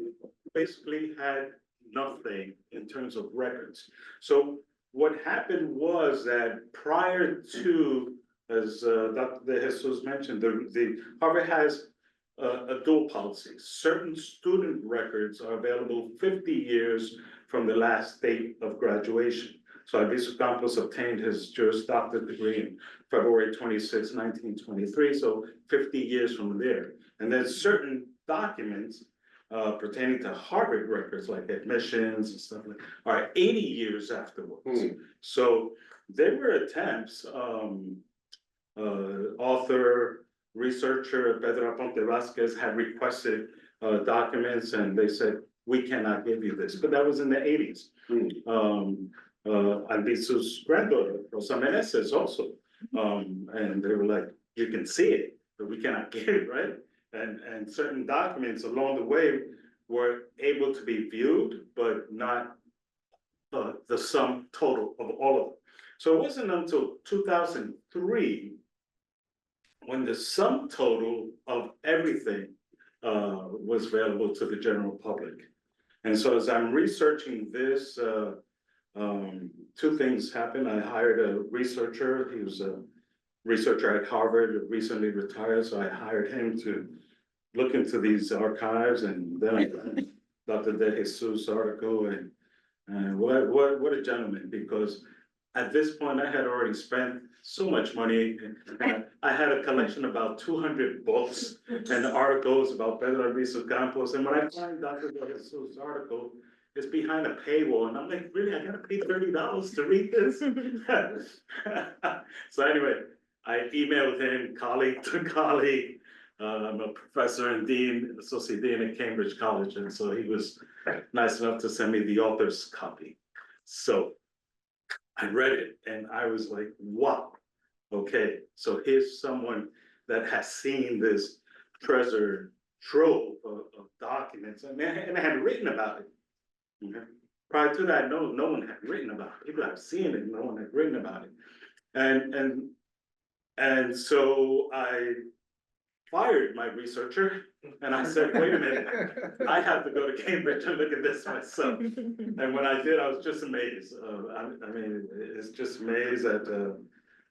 basically had nothing in terms of records. So what happened was that prior to, as Dr. De Jesus mentioned, the Harvard has a dual policy. Certain student records are available 50 years from the last date of graduation. So Albizu Campos obtained his Juris Doctor degree in February 26, 1923, so 50 years from there. And then certain documents pertaining to Harvard records, like admissions and stuff like, are 80 years afterwards. So there were attempts, author, researcher Pedro Ponte Vasquez had requested documents, and they said, we cannot give you this, but that was in the 80s. Albizu's granddaughter, Rosa Meneses, also, and they were like, you can see it, but we cannot get it, right? And certain documents along the way were able to be viewed, but not the sum total of all of them. So it wasn't until 2003 when the sum total of everything was available to the general public. And so as I'm researching this, two things happened. I hired a researcher. He was a researcher at Harvard, recently retired, so I hired him to look into these archives, and then I got Dr. De Jesus' article, and what a gentleman, because at this point I had already spent so much money, and I had a collection of about 200 books and articles about Pedro Albizu Campos, and when I find Dr. De Jesus' article, it's behind a paywall, and I'm like, really, I gotta pay $30 to read this? So anyway, I emailed him, colleague to colleague. I'm a professor and dean, associate dean at Cambridge College, and so he was nice enough to send me the author's copy. So I read it, and I was like, wow, okay, so here's someone that has seen this treasure trove of documents, and I had written about it. Okay. Prior to that, no one had written about it. People have seen it, no one had written about it. And so I fired my researcher and I said, wait a minute, I have to go to Cambridge and look at this myself. And when I did, I was just amazed. I mean, it's just amazed that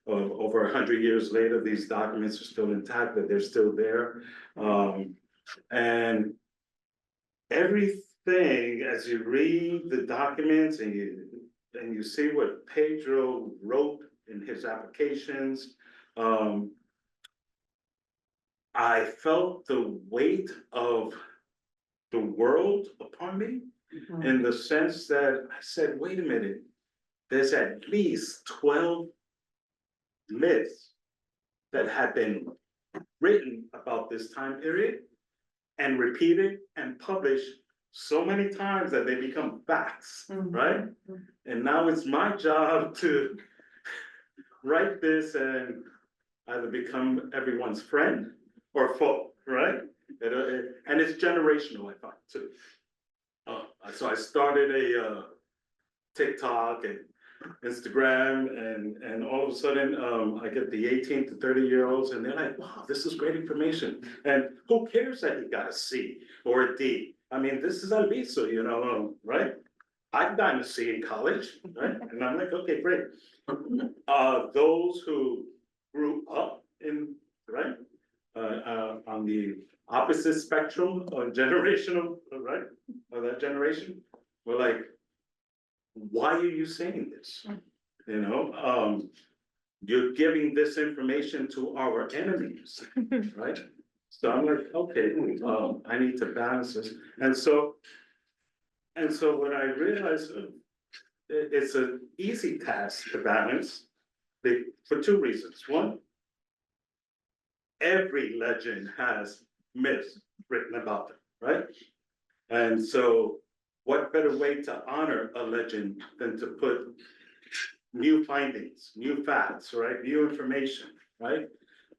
over 100 years later, these documents are still intact, that they're still there. And everything, as you read the documents and you see what Pedro wrote in his applications, I felt the weight of the world upon me, in the sense that I said, wait a minute, there's at least 12 myths that have been written about this time period and repeated and published so many times that they become facts, right? And now it's my job to write this and either become everyone's friend or foe, right? And it's generational, I find, too. So I started a TikTok and Instagram, and all of a sudden, I get the 18 to 30-year-olds, and they're like, wow, this is great information. And who cares that he got a C or a D? I mean, this is Albizu, you know, right? I've gotten a C in college, right? And I'm like, okay, great. Those who grew up in, right, on the opposite spectrum or generational, right, of that generation, were like, why are you saying this? You know, you're giving this information to our enemies, right? So I'm like, okay, I need to balance this. And so when I realized it's an easy task to balance, for two reasons. One, every legend has myths written about them, right? And so what better way to honor a legend than to put new findings, new facts, right? New information, right?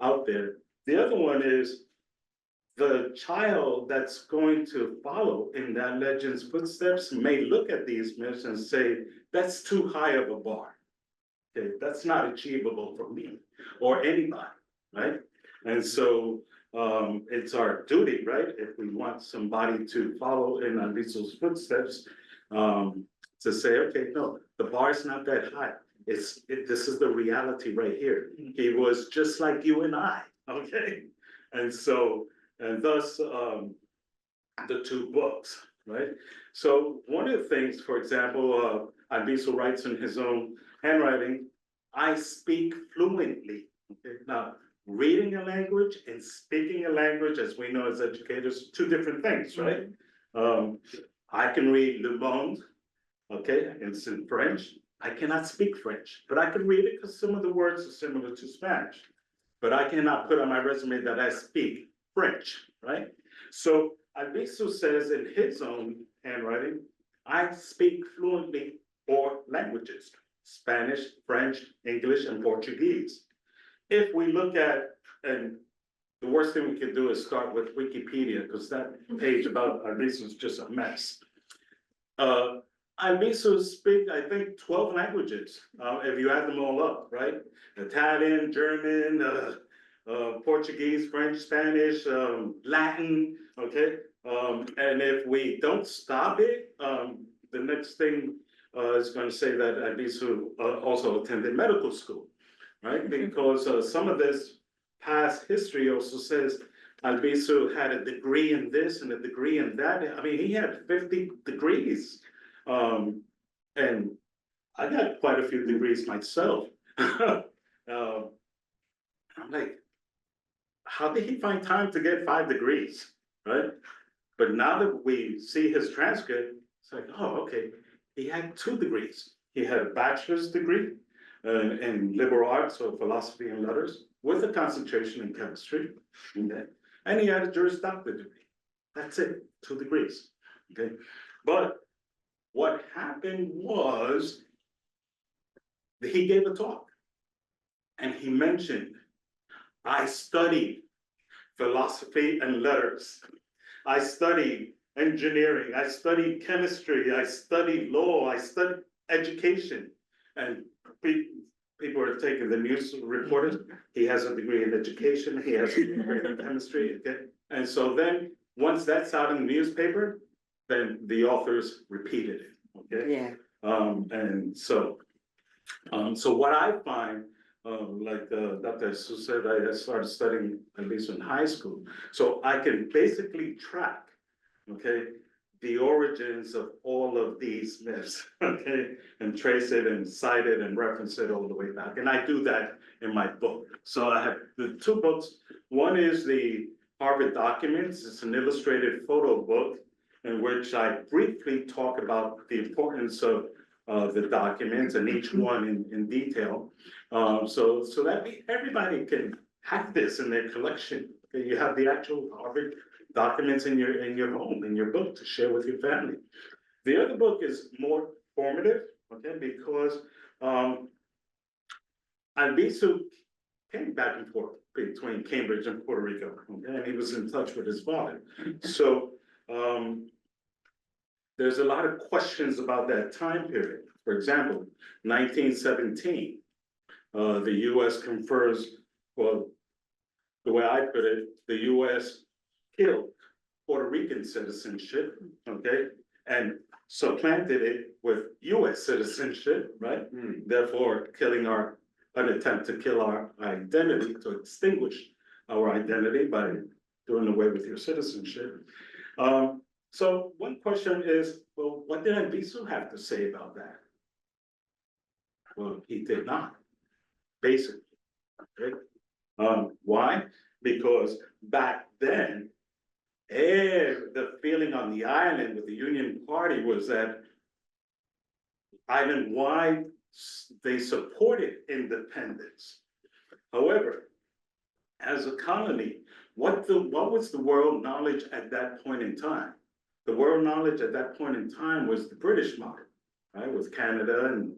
Out there. The other one is the child that's going to follow in that legend's footsteps may look at these myths and say, that's too high of a bar. Okay, that's not achievable for me or anybody, right? And so it's our duty, right? If we want somebody to follow in Albizu's footsteps, to say, okay, no, the bar's not that high. This is the reality right here. He was just like you and I, okay? And so, and thus the two books, right? So one of the things, for example, Albizu writes in his own handwriting, I speak fluently. Okay? Now, reading a language and speaking a language, as we know as educators, two different things, right? I can read Le Monde, okay, it's in French. I cannot speak French, but I can read it because some of the words are similar to Spanish. But I cannot put on my resume that I speak French, right? So Albizu says in his own handwriting, I speak fluently 4 languages, Spanish, French, English, and Portuguese. If we look at, and the worst thing we could do is start with Wikipedia, because that page about Albizu is just a mess. Albizu speaks, I think, 12 languages, if you add them all up, right? Italian, German, Portuguese, French, Spanish, Latin, okay? And if we don't stop it, the next thing is going to say that Albizu also attended medical school, right? Because some of this past history also says Albizu had a degree in this and a degree in that. I mean, he had 50 degrees. And I got quite a few degrees myself. I'm like, how did he find time to get 5 degrees, right? But now that we see his transcript, it's like, oh, okay, he had 2 degrees. He had a bachelor's degree in liberal arts or philosophy and letters with a concentration in chemistry, okay? And he had a Juris Doctor degree. That's it, 2 degrees, okay? But what happened was he gave a talk and he mentioned, I studied philosophy and letters. I studied engineering, I studied chemistry, I studied law, I studied education. And people are taking the news reporters, he has a degree in education, he has a degree in chemistry, okay? And so then, once that's out in the newspaper, then the authors repeated it, okay? Yeah. And so, so what I find, like Dr. Sue said, I started studying at least in high school. So I can basically track, okay, the origins of all of these myths, okay, and trace it and cite it and reference it all the way back. And I do that in my book. So I have the two books. One is the Harvard Documents. It's an illustrated photo book in which I briefly talk about the importance of the documents and each one in detail. So that everybody can have this in their collection. Okay? You have the actual Harvard documents in your home, in your book to share with your family. The other book is more formative, okay, because Albizu came back and forth between Cambridge and Puerto Rico, okay, and he was in touch with his father. So there's a lot of questions about that time period. For example, 1917, the US confers, well, the way I put it, the US killed Puerto Rican citizenship, okay, and supplanted it with US citizenship, right? Therefore, an attempt to kill our identity, to extinguish our identity by doing away with your citizenship. So one question is, well, what did Albizu have to say about that? Well, he did not, basically, okay? Why? Because back then, the feeling on the island with the Union Party was that island-wide, they supported independence. However, as a colony, what was the world knowledge at that point in time? The world knowledge at that point in time was the British model, right, with Canada and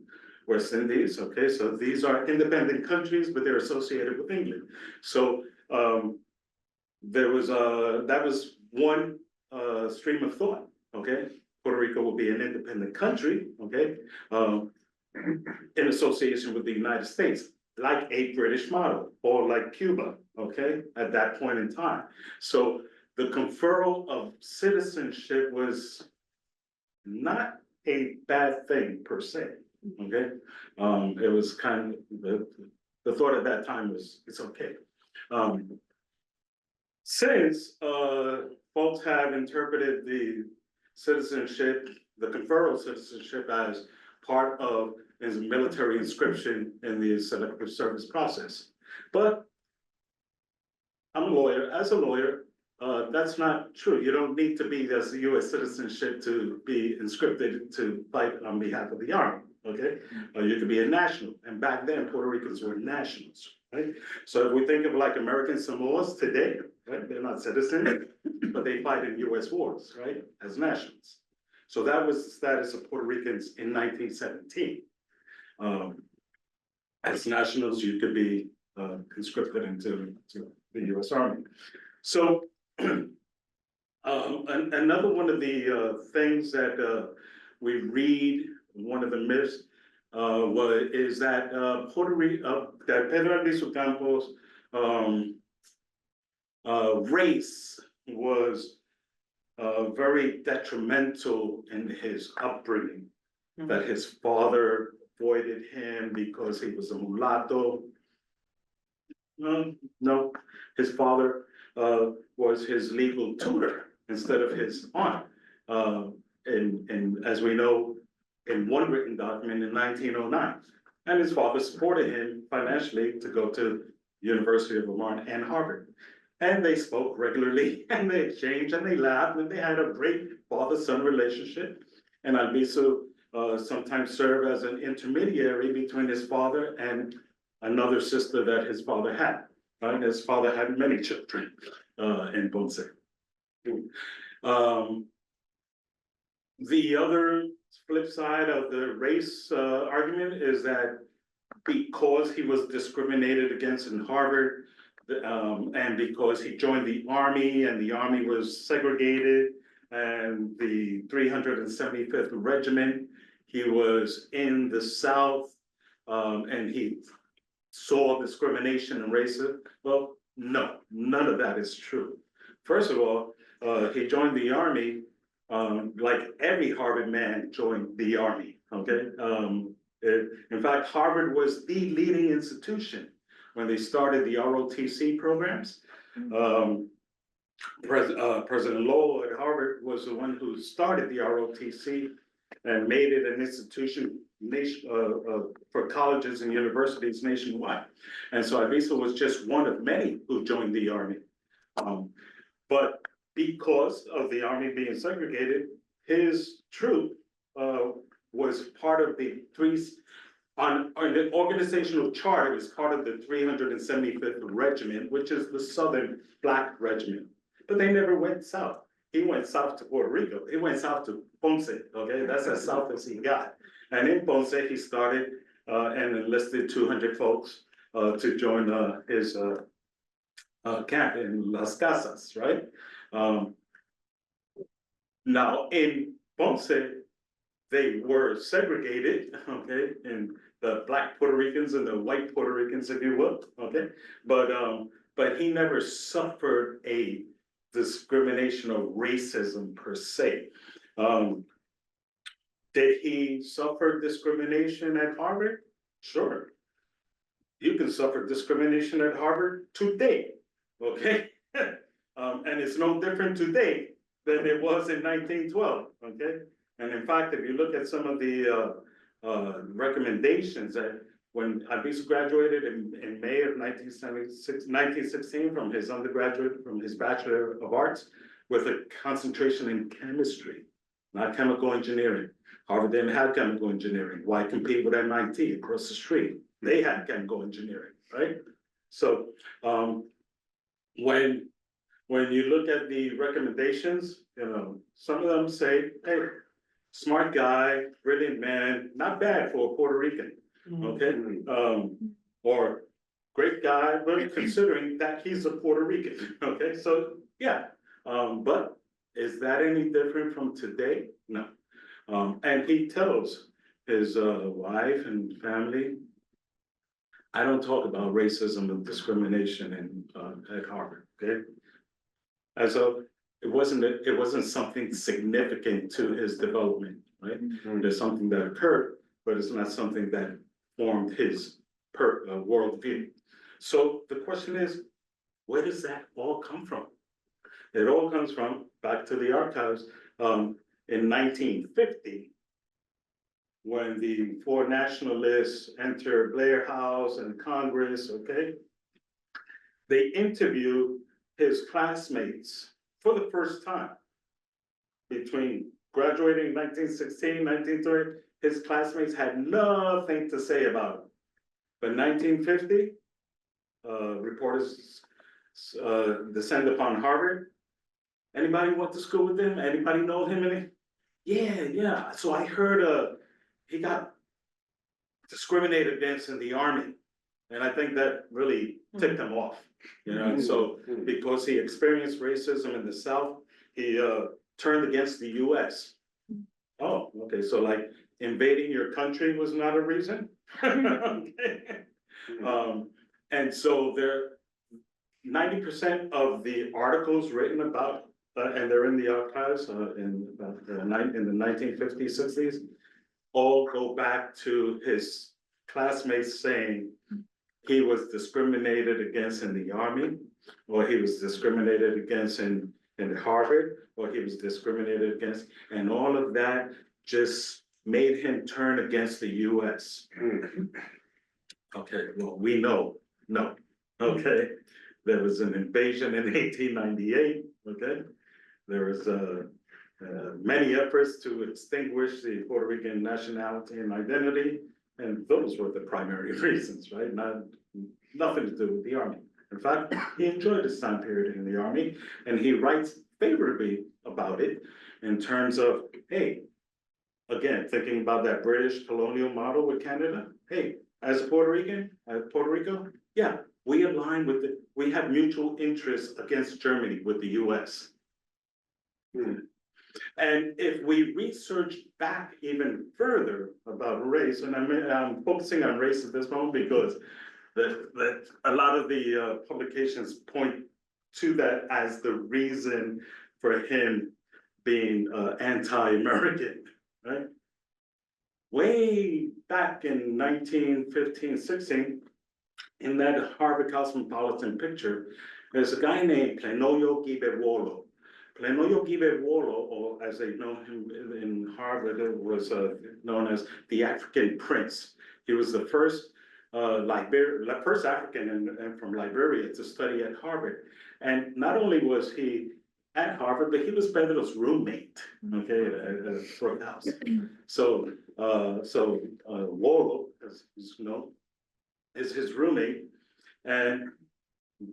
West Indies, okay? So these are independent countries, but they're associated with England. So that was one stream of thought, okay? Puerto Rico will be an independent country, okay? In association with the United States, like a British model, or like Cuba, okay, at that point in time. So the conferral of citizenship was not a bad thing per se, okay? It was kind of, the thought at that time was, it's okay. Since folks have interpreted the citizenship, the conferral of citizenship as part of his military inscription in the selective service process. But I'm a lawyer. As a lawyer, that's not true. You don't need to be as a US citizenship to be inscripted to fight on behalf of the army, okay? You could be a national, and back then Puerto Ricans were nationals, right? So if we think of like American Samoans today, right? They're not citizens, but they fight in US wars, right? As nationals. So that was the status of Puerto Ricans in 1917. As nationals, you could be conscripted into the US Army. So another one of the things that we read, one of the myths, is that Puerto Rico, that Pedro Albizu Campos' race was very detrimental in his upbringing, that his father avoided him because he was a mulatto. No, his father was his legal tutor instead of his aunt. And as we know, in one written document in 1909, and his father supported him financially to go to University of Vermont and Harvard. And they spoke regularly, and they exchanged, and they laughed, and they had a great father-son relationship. And Albizu sometimes served as an intermediary between his father and another sister that his father had. Right? His father had many children in Ponce. The other flip side of the race argument is that because he was discriminated against in Harvard, And because he joined the army and the army was segregated and the 375th Regiment, he was in the South, and he saw discrimination and racism. Well, no, none of that is true. First of all, he joined the army, like every Harvard man joined the army, okay? In fact, Harvard was the leading institution when they started the ROTC programs. President Lowell at Harvard was the one who started the ROTC and made it an institution for colleges and universities nationwide. And so Albizu was just one of many who joined the army. But because of the army being segregated, his troop was part of the on the organizational chart, it was part of the 375th Regiment, which is the Southern Black Regiment. But they never went south. He went south to Puerto Rico. He went south to Ponce, okay? That's as south as he got. And in Ponce, he started and enlisted 200 folks to join his camp in Las Casas, right? Now, in Ponce, they were segregated, okay, in the Black Puerto Ricans and the white Puerto Ricans, if you will, okay? But he never suffered a discrimination or racism per se. Did he suffer discrimination at Harvard? Sure. You can suffer discrimination at Harvard today, okay? And it's no different today than it was in 1912, okay? And in fact, if you look at some of the recommendations that when Albizu graduated in May of 1916 from his undergraduate, from his Bachelor of Arts, with a concentration in chemistry, not chemical engineering. Harvard didn't have chemical engineering. Why compete with MIT across the street? They had chemical engineering, right? So when you look at the recommendations, you know, some of them say, hey, smart guy, brilliant man, not bad for a Puerto Rican, okay? Or great guy, but considering that he's a Puerto Rican, okay? So yeah, but is that any different from today? No. And he tells his wife and family, I don't talk about racism and discrimination at Harvard, okay? And so it wasn't something significant to his development, right? There's something that occurred, but it's not something that formed his worldview. So the question is, where does that all come from? It all comes from, back to the archives, in 1950, when the four nationalists entered Blair House and Congress, okay? They interviewed his classmates for the first time. Between graduating in 1916, 1930, his classmates had nothing to say about him. But 1950, reporters descend upon Harvard. Anybody went to school with him? Anybody know him? Yeah. So I heard he got discriminated against in the army. And I think that really ticked him off, you know, and so because he experienced racism in the South, he turned against the US. Oh, okay, so like invading your country was not a reason? Okay. And so 90% of the articles written about, and they're in the archives in the 1950s, 60s, all go back to his classmates saying he was discriminated against in the army, or he was discriminated against in Harvard, or he was discriminated against, and all of that just made him turn against the US. Okay, well, we know, no, okay? There was an invasion in 1898, okay? There was many efforts to extinguish the Puerto Rican nationality and identity, and those were the primary reasons, right? Nothing to do with the army. In fact, he enjoyed his time period in the army, and he writes favorably about it in terms of, hey, again, thinking about that British colonial model with Canada, hey, as a Puerto Rican, Puerto Rico, yeah, we align with we have mutual interests against Germany with the US. And if we research back even further about race, and I'm focusing on race at this moment because that a lot of the publications point to that as the reason for him being anti-American, right? Way back in 1915, 16, in that Harvard Cosmopolitan picture, there's a guy named Plenoyo Gibewolo. Plenoyo Gibewolo, or as they know him in Harvard, was known as the African Prince. He was the first first African and from Liberia to study at Harvard. And not only was he at Harvard, but he was Pedro's roommate, okay, at Brook House. So Wolo, as is known, is his roommate, and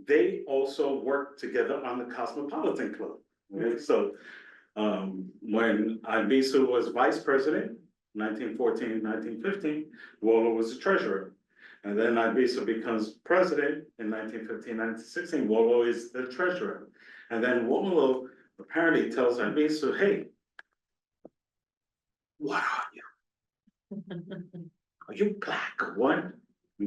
they also worked together on the Cosmopolitan Club. Okay? So when Albizu was vice president, 1914, 1915, Wolo was the treasurer. And then Albizu becomes president in 1915, 1916, Wolo is the treasurer. And then Wolo apparently tells Albizu, hey, what are you? Are you black or what?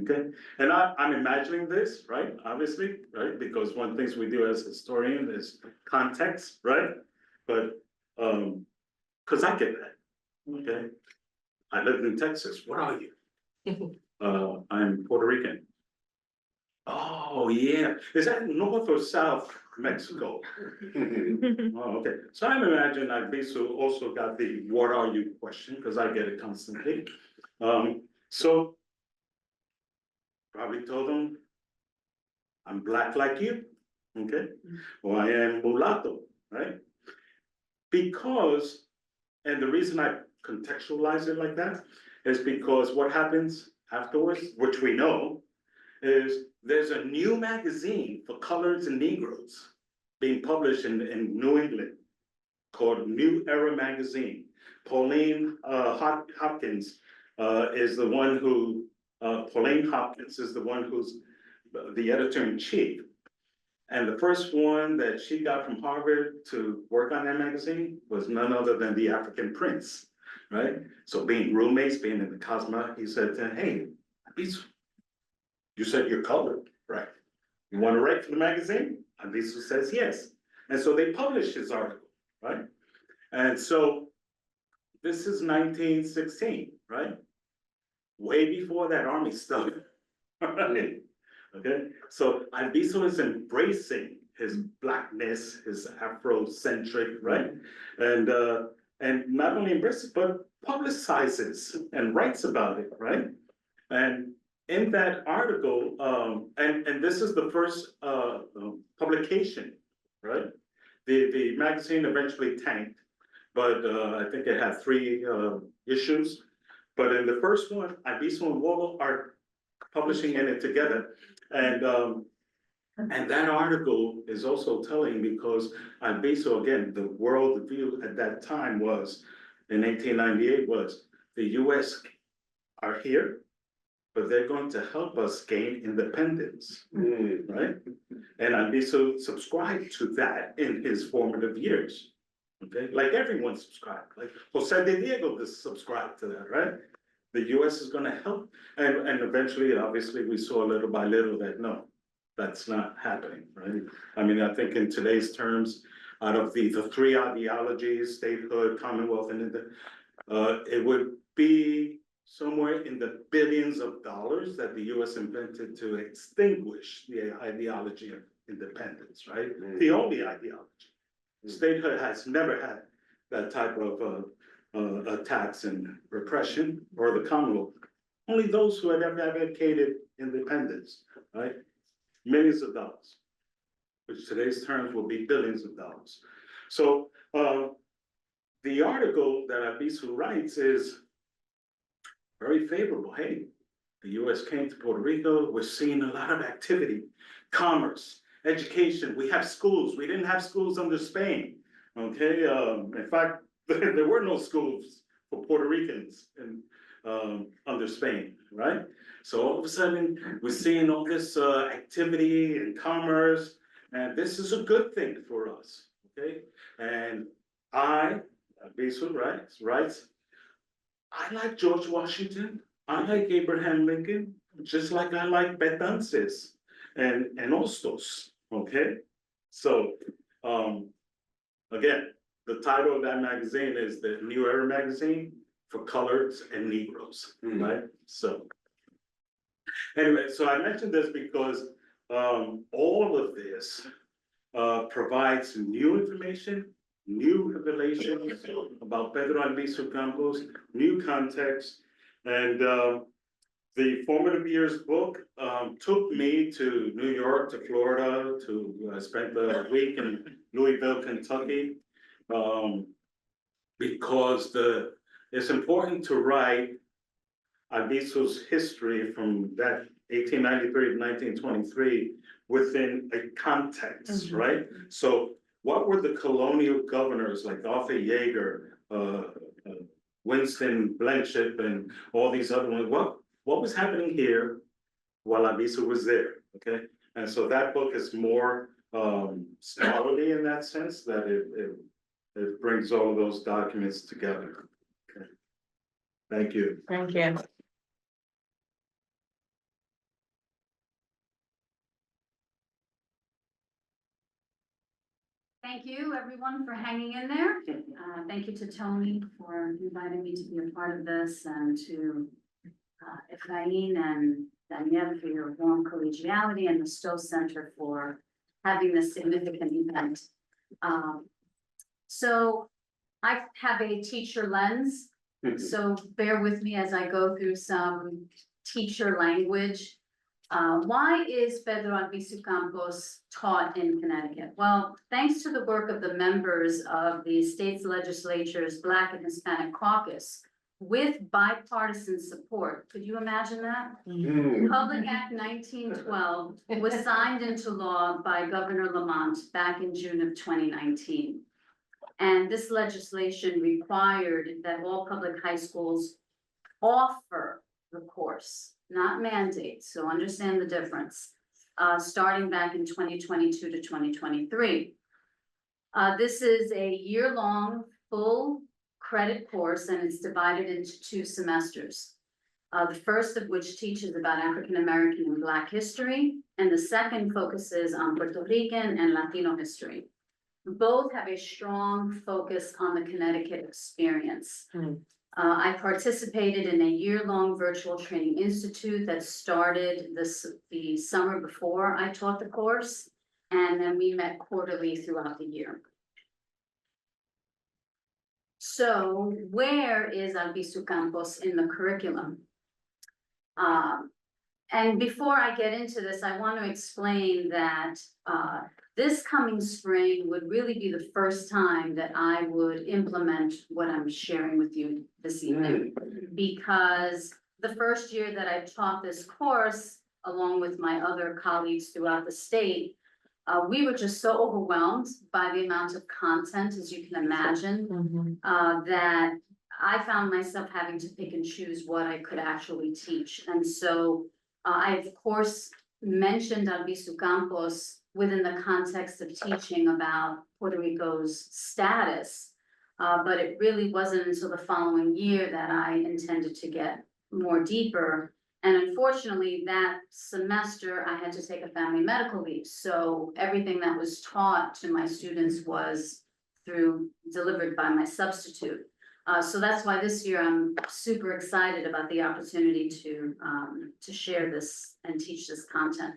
Okay, and I'm imagining this, right? Obviously, right? Because one of the things we do as historians is context, right? But because I get that, okay? I lived in Texas. What are you? I'm Puerto Rican. Oh yeah, is that North or South Mexico? Oh, okay, so I'm imagining Albizu also got the "What are you?" question because I get it constantly. So. Probably told them, I'm black like you, okay? Or I am mulatto, right? Because, and the reason I contextualize it like that is because what happens afterwards, which we know, is there's a new magazine for coloreds and Negroes being published in New England called New Era Magazine. Pauline Hopkins is the one who Pauline Hopkins is the one who's the editor-in-chief. And the first one that she got from Harvard to work on that magazine was none other than the African Prince, right? So being roommates, being in the Cosmo, he said to him, hey, you said you're colored, right? You want to write for the magazine? Albizu says yes. And so they published his article, right? And so this is 1916, right? Way before that army stuff, right? Okay, so Albizu is embracing his blackness, his Afrocentric, right? And not only embraces, but publicizes and writes about it, right? And in that article, and this is the first publication, right? The magazine eventually tanked, but I think it had 3 issues. But in the first one, Albizu and Wolo are publishing in it together. And that article is also telling because Albizu, again, the world view at that time was, in 1898 was, the US are here, but they're going to help us gain independence, right? And Albizu subscribed to that in his formative years. Okay, like everyone subscribed, like Jose de Diego subscribed to that, right? The US is gonna help, and eventually, obviously, we saw little by little that no, that's not happening, right? I mean, I think in today's terms, out of the 3 ideologies, statehood, Commonwealth, and it would be somewhere in the billions of dollars that the US invented to extinguish the ideology of independence, right? The only ideology. Statehood has never had that type of attacks and repression, or the Commonwealth. Only those who had ever advocated independence, right? Millions of dollars, which today's terms will be billions of dollars. So the article that Albizu writes is very favorable. Hey, the US came to Puerto Rico, we're seeing a lot of activity, commerce, education, we have schools. We didn't have schools under Spain, okay? In fact, there were no schools for Puerto Ricans under Spain, right? So all of a sudden, we're seeing all this activity and commerce, and this is a good thing for us, okay? And Albizu writes, I like George Washington, I like Abraham Lincoln, just like I like Betances and Hostos, okay? So, again, the title of that magazine is the New Era magazine for coloreds and Negroes, right? So, anyway, so I mentioned this because all of this provides new information, new revelations about Pedro Albizu Campos, new context, and the Formative Years book took me to New York, to Florida, to spend a week in Louisville, Kentucky, because it's important to write Albizu's history from that 1893 to 1923 within a context, right? So what were the colonial governors like Arthur Yeager, Winston Blanchett, and all these other ones? What was happening here while Albizu was there, okay? And so that book is more scholarly in that sense, that it brings all of those documents together. Okay. Thank you. Thank you. Thank you, everyone, for hanging in there. Thank you to Tony for inviting me to be a part of this, and to Efrain and Danielle for your warm collegiality, and the Stowe Center for having this significant event. So I have a teacher lens, so bear with me as I go through some teacher language. Why is Pedro Albizu Campos taught in Connecticut? Well, thanks to the work of the members of the state's legislature's Black and Hispanic Caucus, with bipartisan support. Could you imagine that? Public Act 1912 was signed into law by Governor Lamont back in June of 2019. And this legislation required that all public high schools offer the course, not mandate, so understand the difference, starting back in 2022 to 2023. This is a year-long full credit course, and it's divided into 2 semesters. The first of which teaches about African American and Black history, and the second focuses on Puerto Rican and Latino history. Both have a strong focus on the Connecticut experience. I participated in a year-long virtual training institute that started the summer before I taught the course, and then we met quarterly throughout the year. So where is Albizu Campos in the curriculum? And before I get into this, I want to explain that this coming spring would really be the first time that I would implement what I'm sharing with you this evening. Because the first year that I taught this course, along with my other colleagues throughout the state, we were just so overwhelmed by the amount of content, as you can imagine, that I found myself having to pick and choose what I could actually teach. And so I, of course, mentioned Albizu Campos within the context of teaching about Puerto Rico's status, but it really wasn't until the following year that I intended to get more deeper. And unfortunately, that semester, I had to take a family medical leave. So everything that was taught to my students was delivered by my substitute. So that's why this year I'm super excited about the opportunity to share this and teach this content.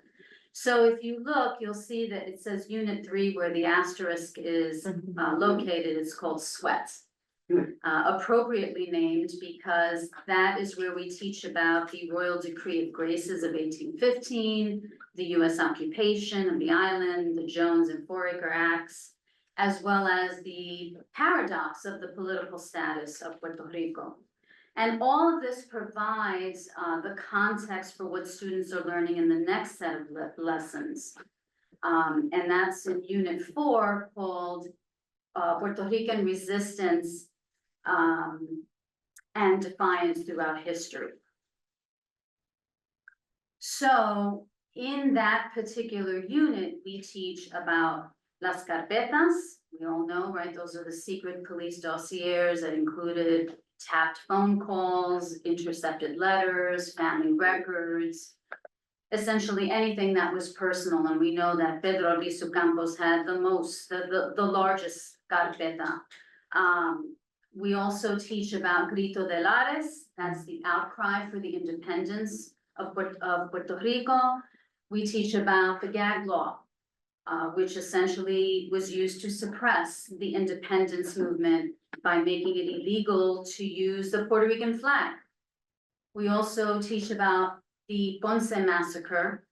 So if you look, you'll see that it says Unit 3, where the asterisk is located. It's called Sweats. Appropriately named because that is where we teach about the Royal Decree of Graces of 1815, the U.S. occupation of the island, the Jones and Foraker Acts, as well as the paradox of the political status of Puerto Rico. And all of this provides the context for what students are learning in the next set of lessons. And that's in Unit 4 called Puerto Rican Resistance and defiance throughout history. So in that particular unit, we teach about las carpetas. We all know, right? Those are the secret police dossiers that included tapped phone calls, intercepted letters, family records, essentially anything that was personal. And we know that Pedro Albizu Campos had the largest carpeta. We also teach about Grito de Lares, that's the outcry for the independence of Puerto Rico. We teach about the gag law, which essentially was used to suppress the independence movement by making it illegal to use the Puerto Rican flag. We also teach about the Ponce massacre.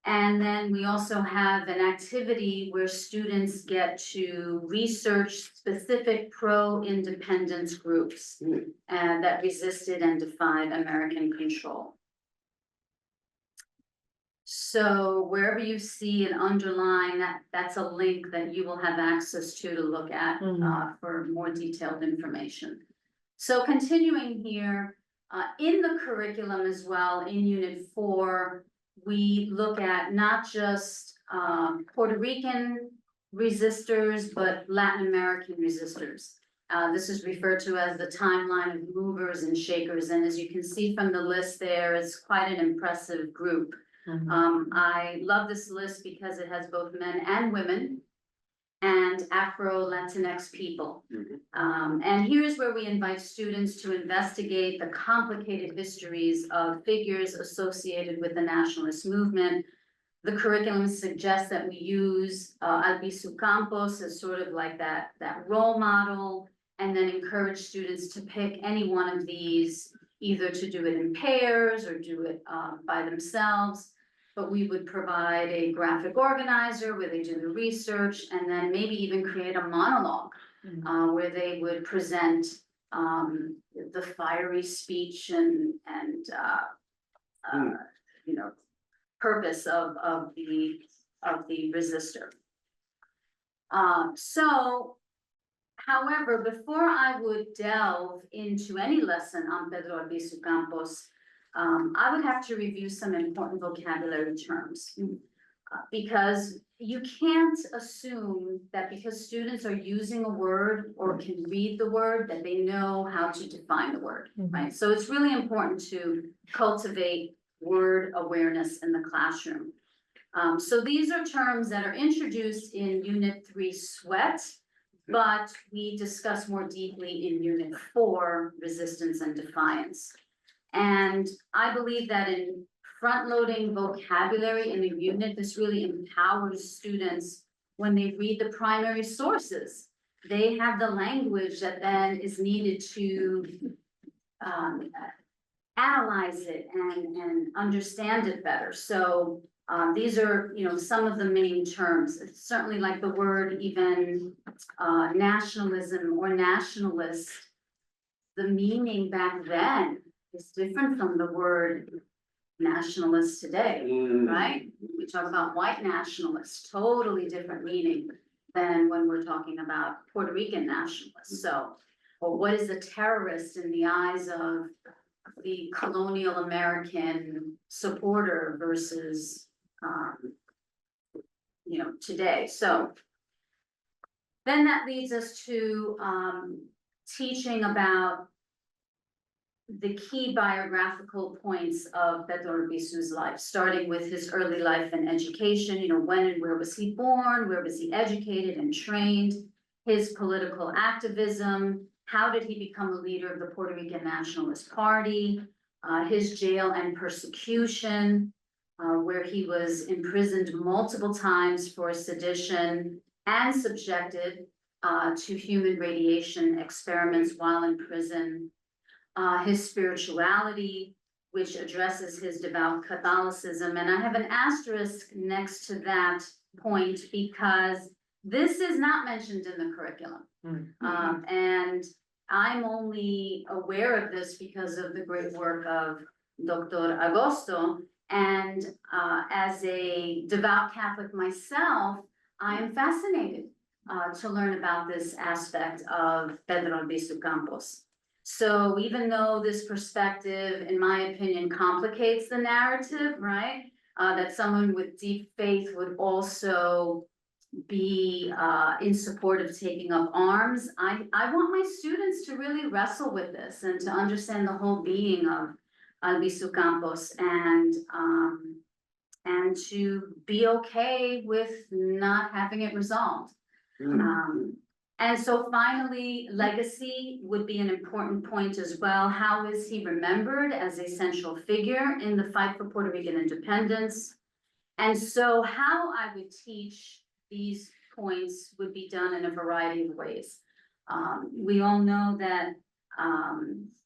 And then we also have an activity where students get to research specific pro-independence groups that resisted and defied American control. So wherever you see an underline, that's a link that you will have access to look at for more detailed information. So continuing here, in the curriculum as well, in Unit 4, we look at not just Puerto Rican resistors, but Latin American resistors. This is referred to as the timeline of movers and shakers. And as you can see from the list there, it's quite an impressive group. I love this list because it has both men and women and Afro-Latinx people. And here's where we invite students to investigate the complicated histories of figures associated with the nationalist movement. The curriculum suggests that we use Albizu Campos as sort of like that role model, and then encourage students to pick any one of these, either to do it in pairs or do it by themselves. But we would provide a graphic organizer where they do the research, and then maybe even create a monologue where they would present the fiery speech and you know, purpose of the resistor. So, however, before I would delve into any lesson on Pedro Albizu Campos, I would have to review some important vocabulary terms, because you can't assume that because students are using a word or can read the word that they know how to define the word, right? So it's really important to cultivate word awareness in the classroom. So these are terms that are introduced in Unit 3, Sweat, but we discuss more deeply in Unit 4, Resistance and Defiance. And I believe that in front-loading vocabulary in a unit, this really empowers students when they read the primary sources. They have the language that then is needed to analyze it and understand it better. So these are, you know, some of the main terms. It's certainly like the word even nationalism or nationalist. The meaning back then is different from the word nationalist today, right? We talk about white nationalists, totally different meaning than when we're talking about Puerto Rican nationalists. So, or what is a terrorist in the eyes of the colonial American supporter versus, you know, today. So then that leads us to teaching about the key biographical points of Pedro Albizu's life, starting with his early life and education. You know, when and where was he born? Where was he educated and trained? His political activism. How did he become a leader of the Puerto Rican Nationalist Party? His jail and persecution, where he was imprisoned multiple times for sedition and subjected to human radiation experiments while in prison. His spirituality, which addresses his devout Catholicism. And I have an asterisk next to that point because this is not mentioned in the curriculum. And I'm only aware of this because of the great work of Dr. Agosto. And as a devout Catholic myself, I am fascinated to learn about this aspect of Pedro Albizu Campos. So even though this perspective, in my opinion, complicates the narrative, right? That someone with deep faith would also be in support of taking up arms. I want my students to really wrestle with this and to understand the whole being of Albizu Campos and to be okay with not having it resolved. And so finally, legacy would be an important point as well. How is he remembered as a central figure in the fight for Puerto Rican independence? And so how I would teach these points would be done in a variety of ways. We all know that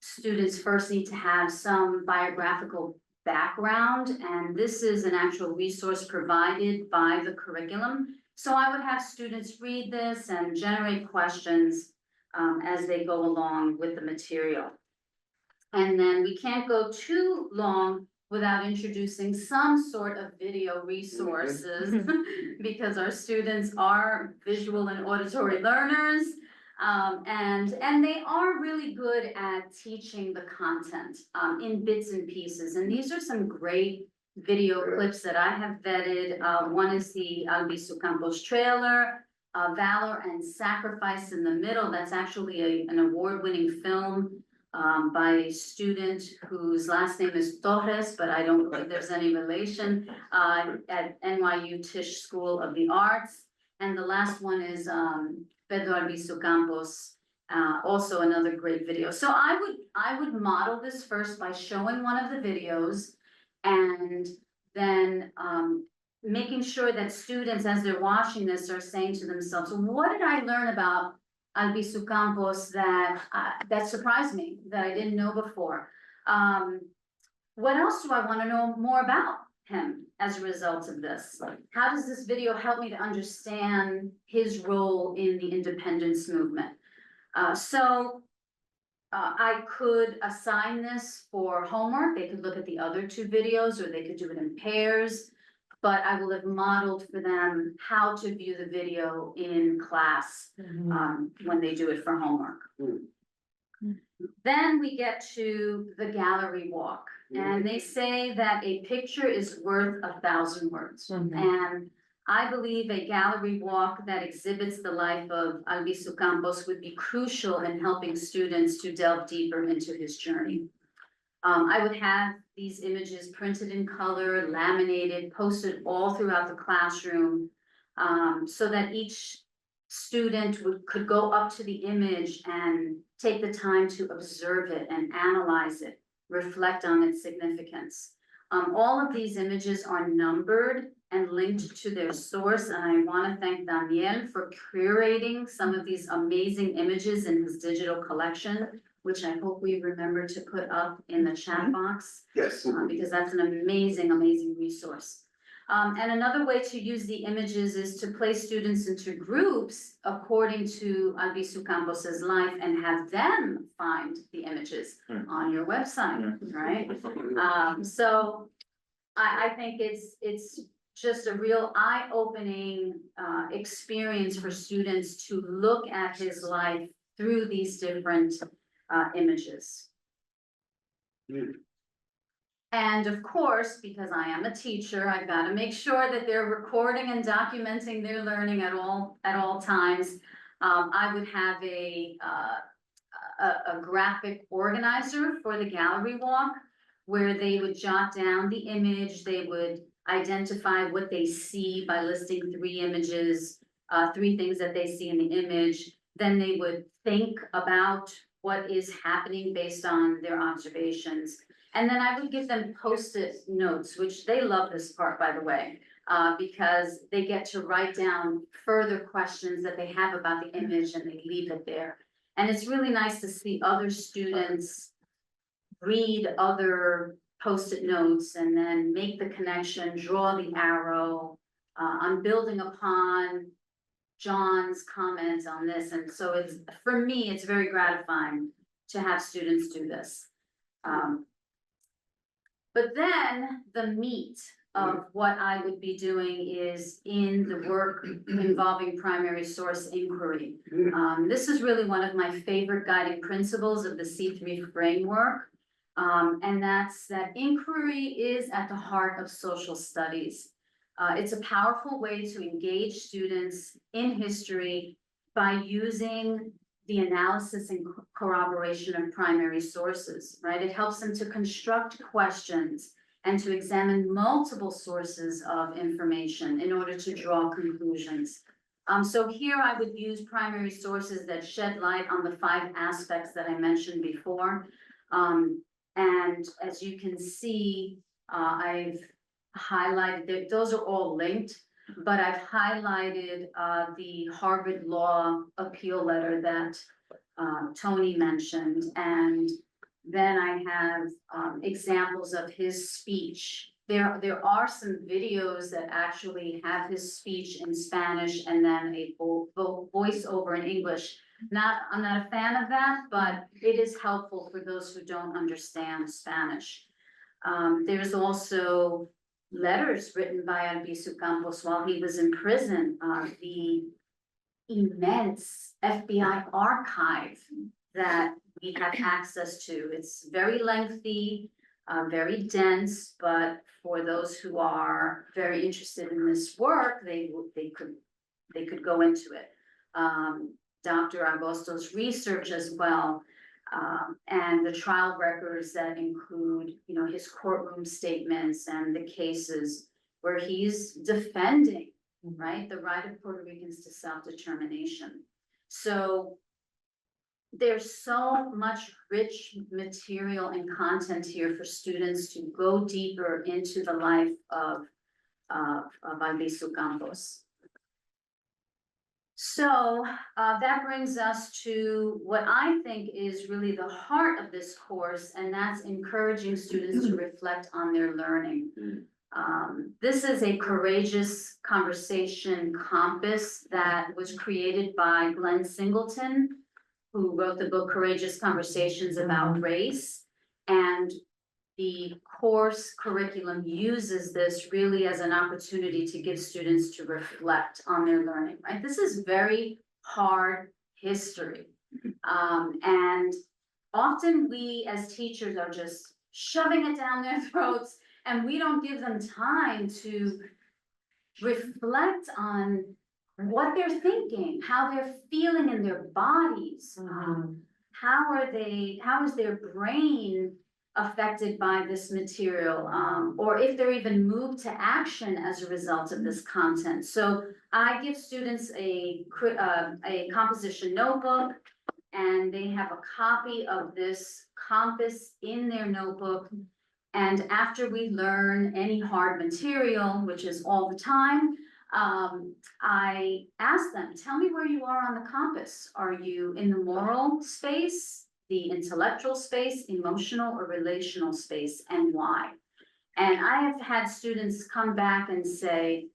students first need to have some biographical background, and this is an actual resource provided by the curriculum. So I would have students read this and generate questions as they go along with the material. And then we can't go too long without introducing some sort of video resources because our students are visual and auditory learners. And they are really good at teaching the content in bits and pieces. And these are some great video clips that I have vetted. One is the Albizu Campos trailer, Valor and Sacrifice in the Middle. That's actually an award-winning film by a student whose last name is Torres, but I don't believe there's any relation, at NYU Tisch School of the Arts. And the last one is Pedro Albizu Campos, also another great video. So I would model this first by showing one of the videos and then making sure that students, as they're watching this, are saying to themselves, what did I learn about Albizu Campos that surprised me, that I didn't know before? What else do I want to know more about him as a result of this? How does this video help me to understand his role in the independence movement? I could assign this for homework. They could look at the other two videos, or they could do it in pairs. But I will have modeled for them how to view the video in class when they do it for homework. Then we get to the gallery walk. And they say that a picture is worth 1,000 words. And I believe a gallery walk that exhibits the life of Albizu Campos would be crucial in helping students to delve deeper into his journey. I would have these images printed in color, laminated, posted all throughout the classroom, so that each student could go up to the image and take the time to observe it and analyze it, reflect on its significance. All of these images are numbered and linked to their source, and I want to thank Daniel for curating some of these amazing images in his digital collection, which I hope we remember to put up in the chat box. Yes. Because that's an amazing, amazing resource. And another way to use the images is to place students into groups according to Albizu Campos's life and have them find the images on your website, right? So I think it's just a real eye-opening experience for students to look at his life through these different images. And of course, because I am a teacher, I've got to make sure that they're recording and documenting their learning at all times. I would have a graphic organizer for the gallery walk where they would jot down the image. They would identify what they see by listing 3 images, 3 things that they see in the image. Then they would think about what is happening based on their observations. And then I would give them post-it notes, which they love this part, by the way, because they get to write down further questions that they have about the image and they leave it there. And it's really nice to see other students read other post-it notes and then make the connection, draw the arrow. I'm building upon John's comments on this. And so it's, for me, it's very gratifying to have students do this. But then the meat of what I would be doing is in the work involving primary source inquiry. This is really one of my favorite guiding principles of the C3 framework. And that's that inquiry is at the heart of social studies. It's a powerful way to engage students in history by using the analysis and corroboration of primary sources, right? It helps them to construct questions and to examine multiple sources of information in order to draw conclusions. So here I would use primary sources that shed light on the 5 aspects that I mentioned before. And as you can see, I've highlighted that those are all linked, but I've highlighted the Harvard Law appeal letter that Tony mentioned, and then I have examples of his speech. There are some videos that actually have his speech in Spanish and then a voiceover in English. I'm not a fan of that, but it is helpful for those who don't understand Spanish. There's also letters written by Albizu Campos while he was in prison, the immense FBI archive that we have access to. It's very lengthy, very dense, but for those who are very interested in this work, they could go into it. Dr. Agosto's research as well, and the trial records that include, his courtroom statements and the cases where he's defending, right, the right of Puerto Ricans to self-determination. So there's so much rich material and content here for students to go deeper into the life of Albizu Campos. So that brings us to what I think is really the heart of this course, and that's encouraging students to reflect on their learning. This is a courageous conversation compass that was created by Glenn Singleton, who wrote the book Courageous Conversations About Race. And the course curriculum uses this really as an opportunity to give students to reflect on their learning, right? This is very hard history. And often we as teachers are just shoving it down their throats, and we don't give them time to reflect on what they're thinking, how they're feeling in their bodies. How is their brain affected by this material, or if they're even moved to action as a result of this content. So I give students a composition notebook, and they have a copy of this compass in their notebook. And after we learn any hard material, which is all the time, I ask them, tell me where you are on the compass. Are you in the moral space, the intellectual space, emotional or relational space, and why? And I have had students come back and say,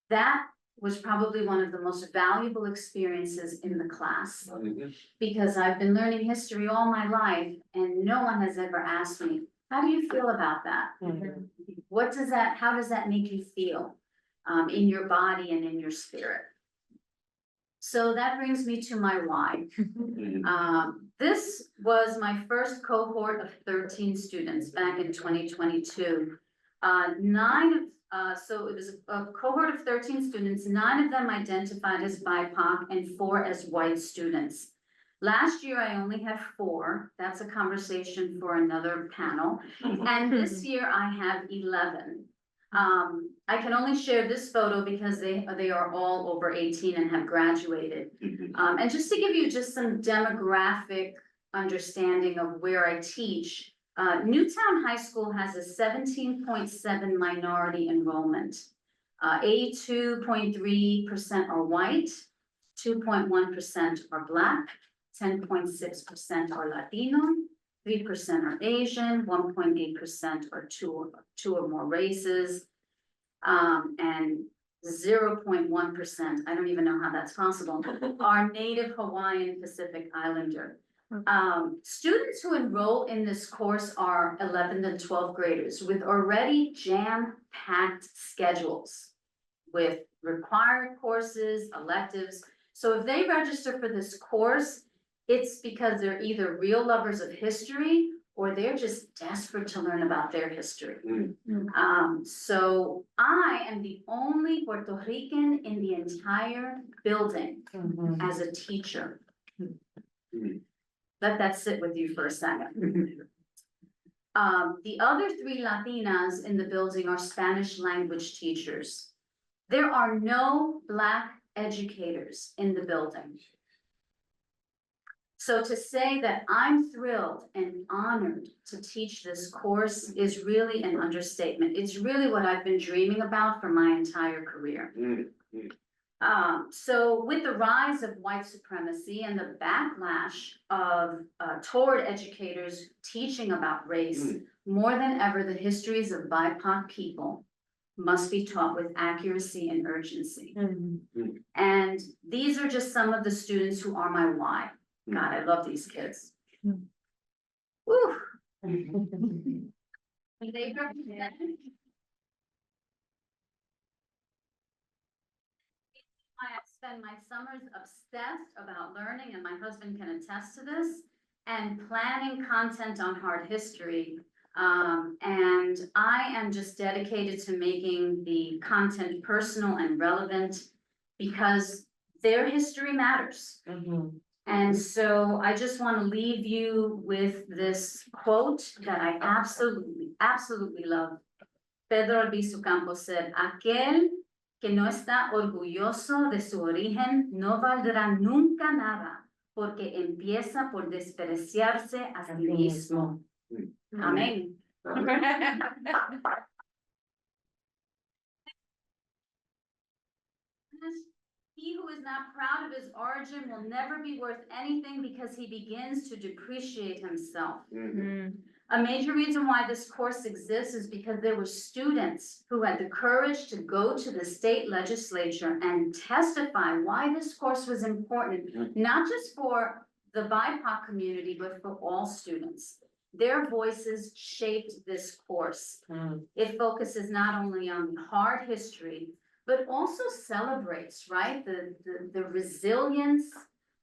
that was probably one of the most valuable experiences in the class, because I've been learning history all my life, and no one has ever asked me, how do you feel about that? How does that make you feel in your body and in your spirit? So that brings me to my why. This was my first cohort of 13 students back in 2022. So it was a cohort of 13 students, 9 of them identified as BIPOC and 4 as white students. Last year, I only had 4. That's a conversation for another panel. And this year I have 11. I can only share this photo because they are all over 18 and have graduated. And just to give you just some demographic understanding of where I teach, Newtown High School has a 17.7 minority enrollment. 82.3% are white, 2.1% are Black, 10.6% are Latino, 3% are Asian, 1.8% are two or more races, and 0.1%, I don't even know how that's possible, are Native Hawaiian Pacific Islander. Students who enroll in this course are 11th and 12th graders with already jam-packed schedules with required courses, electives. So if they register for this course, it's because they're either real lovers of history or they're just desperate to learn about their history. So I am the only Puerto Rican in the entire building as a teacher. Let that sit with you for a second. The other 3 Latinas in the building are Spanish language teachers. There are no Black educators in the building. So to say that I'm thrilled and honored to teach this course is really an understatement. It's really what I've been dreaming about for my entire career. So with the rise of white supremacy and the backlash of toward educators teaching about race, more than ever, the histories of BIPOC people must be taught with accuracy and urgency. And these are just some of the students who are my why. God, I love these kids. Woo. They represent I spend my summers obsessed about learning, and my husband can attest to this, and planning content on hard history. And I am just dedicated to making the content personal and relevant because their history matters. And so I just want to leave you with this quote that I absolutely love. Pedro Albizu Campos said, "Aquel que no está orgulloso de su origen no valdrá nunca nada, porque empieza por despreciarse a sí mismo." Amén. He who is not proud of his origin will never be worth anything because he begins to depreciate himself. A major reason why this course exists is because there were students who had the courage to go to the state legislature and testify why this course was important, not just for the BIPOC community, but for all students. Their voices shaped this course. It focuses not only on hard history, but also celebrates, right, the resilience,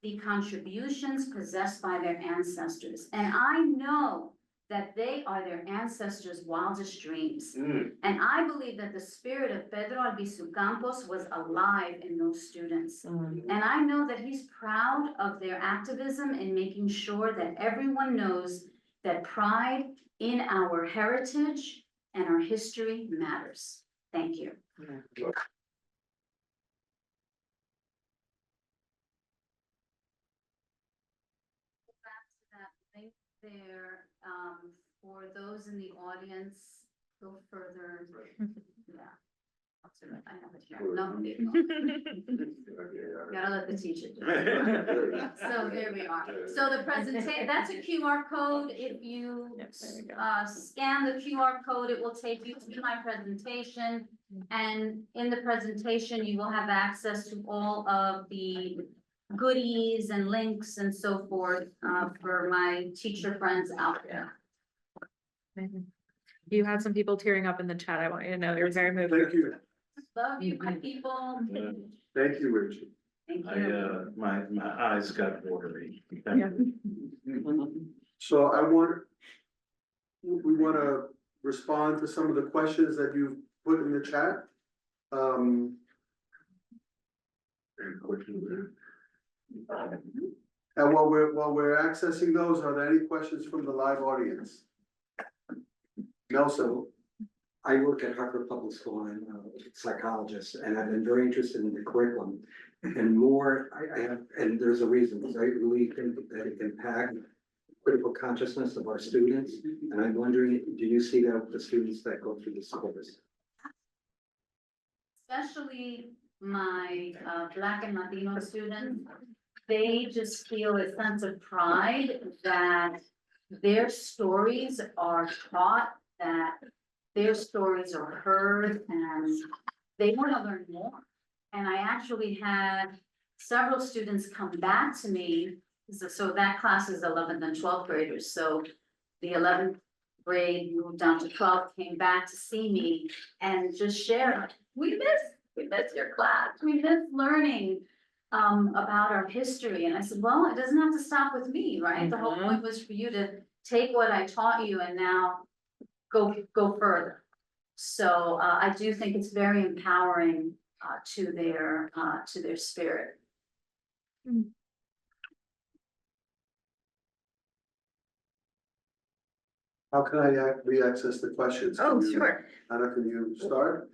the contributions possessed by their ancestors. And I know that they are their ancestors' wildest dreams. And I believe that the spirit of Pedro Albizu Campos was alive in those students. And I know that he's proud of their activism in making sure that everyone knows that pride in our heritage and our history matters. Thank you. Back to that link there, for those in the audience, go further. Yeah. I have it here. No, gotta let the teacher do it. So there we are. So the presentation, that's a QR code. If you scan the QR code, it will take you to my presentation. And in the presentation, you will have access to all of the goodies and links and so forth for my teacher friends out there. You had some people tearing up in the chat. I want you to know you're very moved. Thank you. Love you, my people. Thank you, Rachel. Thank you. My eyes got watery. So we want to respond to some of the questions that you've put in the chat. And while we're accessing those, are there any questions from the live audience? Nelson? I work at Harvard Public School and I'm a psychologist, and I've been very interested in the curriculum. And and there's a reason, because I really think that it impacts critical consciousness of our students. And I'm wondering, do you see that with the students that go through this course? Especially my Black and Latino students, they just feel a sense of pride that their stories are taught, that their stories are heard, and they want to learn more. And I actually had several students come back to me So that class is 11th and 12th graders, so the 11th grade moved down to 12th, came back to see me and just share, we miss your class, we miss learning about our history. And I said, well, it doesn't have to stop with me, right? The whole point was for you to take what I taught you and now go further. So I do think it's very empowering to their spirit. How can I re-access the questions? Can you- Sure. Anna, can you start?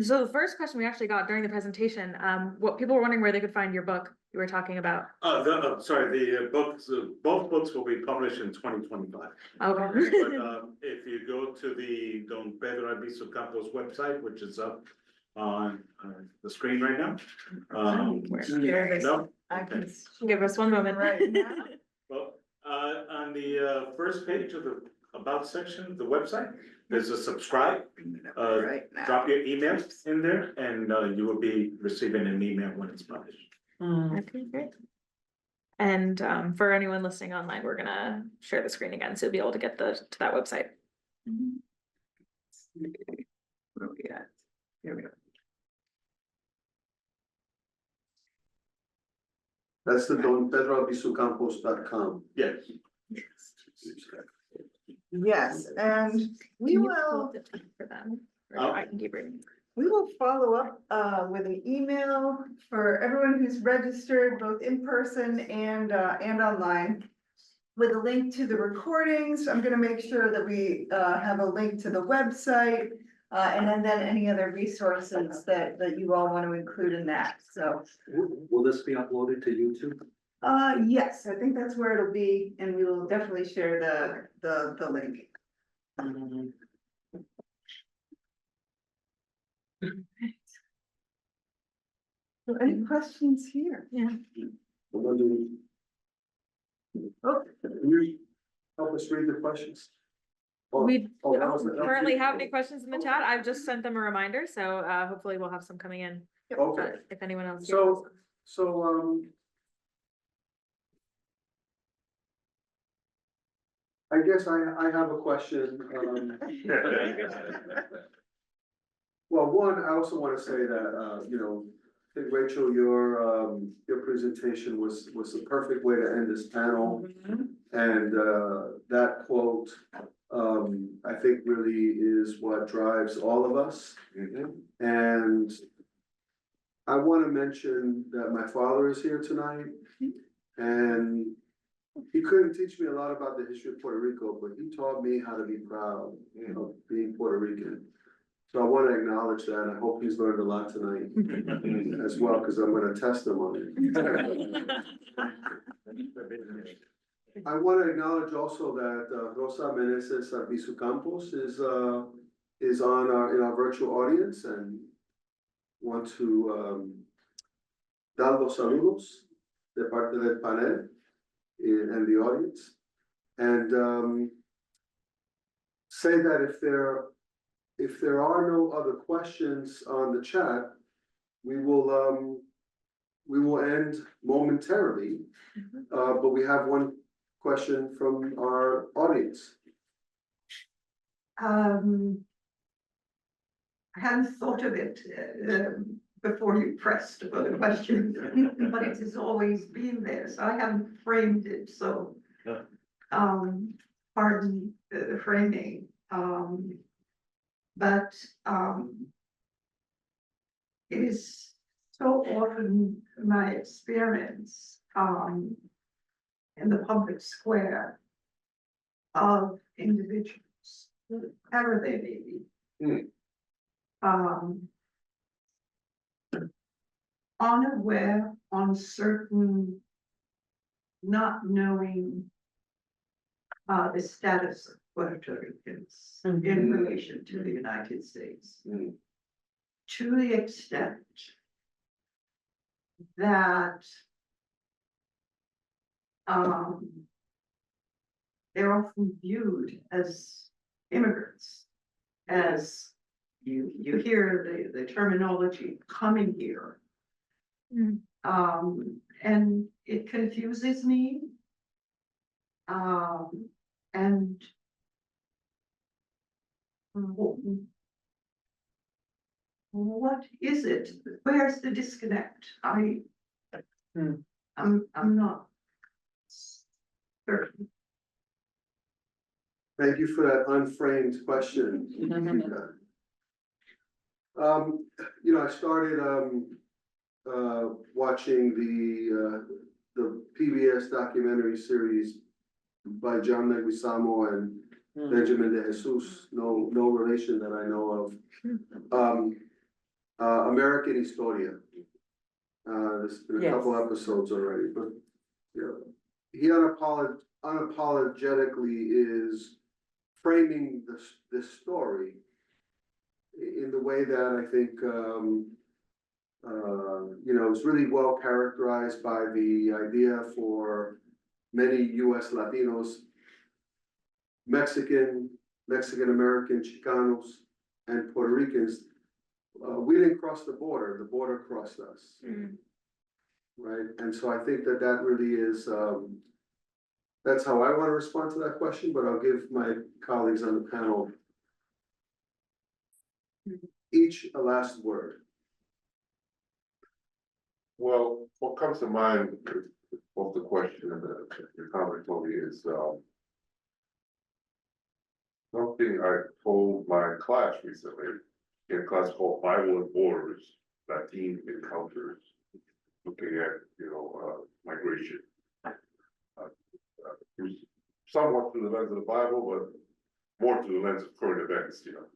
So the first question we actually got during the presentation, what people were wondering where they could find your book you were talking about. The books, both books will be published in 2025. Okay. But if you go to the Don Pedro Albizu Campos website, which is up on the screen right now. Share this. No? I can Give us one moment. right now. Well, on the first page of the About section of the website, there's a subscribe. Right now. Drop your email in there and you will be receiving an email when it's published. Okay, great. And for anyone listening online, we're gonna share the screen again, so you'll be able to get to that website. Where are we at? Here we go. That's the donpedroalbizucampos.com. Yes. Yes, and we Can you will. pull up the time for them? Or I can keep reading. We will follow up with an email for everyone who's registered, both in person and online, with a link to the recordings. I'm gonna make sure that we have a link to the website, and then any other resources that you all want to include in that, so. Will this be uploaded to YouTube? Yes, I think that's where it'll be, and we will definitely share the link. So any questions here? Yeah. Oh, Can you help us read the questions? We that was- don't currently have any questions in the chat. I've just sent them a reminder, so hopefully we'll have some coming in. Okay, If anyone else. so, I guess I have a question. Well, one, I also want to say that, I think Rachel, your presentation was the perfect way to end this panel. And, that quote, I think really is what drives all of us. And I want to mention that my father is here tonight. And he couldn't teach me a lot about the history of Puerto Rico, but he taught me how to be proud of being Puerto Rican. So I want to acknowledge that, and I hope he's learned a lot tonight as well, because I'm going to test him on it. I want to acknowledge also that Rosa Meneses Albizu Campos is on in our virtual audience, and want to dar los saludos de parte del panel and the audience, and say that if there are no other questions on the chat, we will end momentarily. But we have one question from our audience. I hadn't thought of it before you pressed for the question, but it has always been there, so I haven't framed it, so. Pardon the framing, but it is so often my experience in the public square of individuals, whoever they may be. Unaware, uncertain, not knowing the status of Puerto Ricans in relation to the United States. To the extent that they're often viewed as immigrants, as you hear the terminology coming here. And it confuses me. And what is it? Where's the disconnect? I'm not certain. Thank you for that unframed question. You know, I started, watching the PBS documentary series by John Leguizamo and Benjamin de Jesus, no relation that I know of. American Historia. There's been a couple episodes already, but, you know, he unapologetically is framing this story in the way that I think, you know, it's really well characterized by the idea for many US Latinos, Mexican-American, Chicanos, and Puerto Ricans. We didn't cross the border crossed us. Right, and so I think that really is, that's how I want to respond to that question, but I'll give my colleagues on the panel each a last word. Well, what comes to mind of the question and the comment, Tony, is something I told my class recently in a class called Bible and Borders, Latine Encounters, looking at, you know, migration. Somewhat through the lens of the Bible, but more through the lens of current events, you know.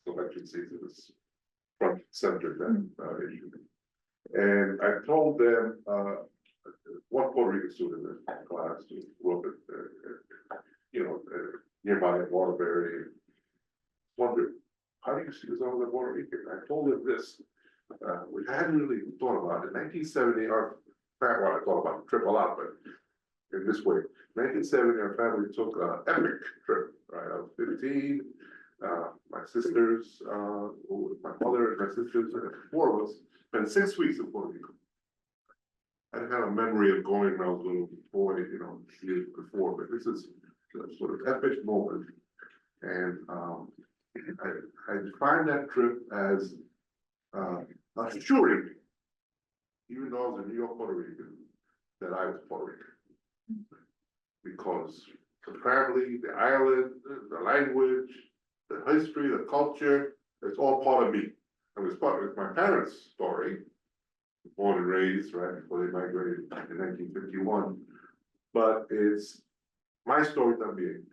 Election season is front center that issue. And I told them, one Puerto Rican student in the class who grew up at, you know, nearby Waterbury, wondered, how do you see yourself as a Puerto Rican? I told him this, we hadn't really thought about it. 1970, our family, well, I thought about the trip a lot, but in this way, 1970, our family took an epic trip, right? I was 15, my sisters, my mother and my sisters, and 4 of us, spent 6 weeks in Puerto Rico. I didn't have a memory of going when I was a little boy, you know, years before, but this is a sort of epic moment. And I defined that trip as assuring, even though I was a New York Puerto Rican, that I was Puerto Rican. Because the family, the island, the language, the history, the culture, it's all part of me. And it's part of my parents' story, born and raised, right, before they migrated in 1951. But it's my story that being.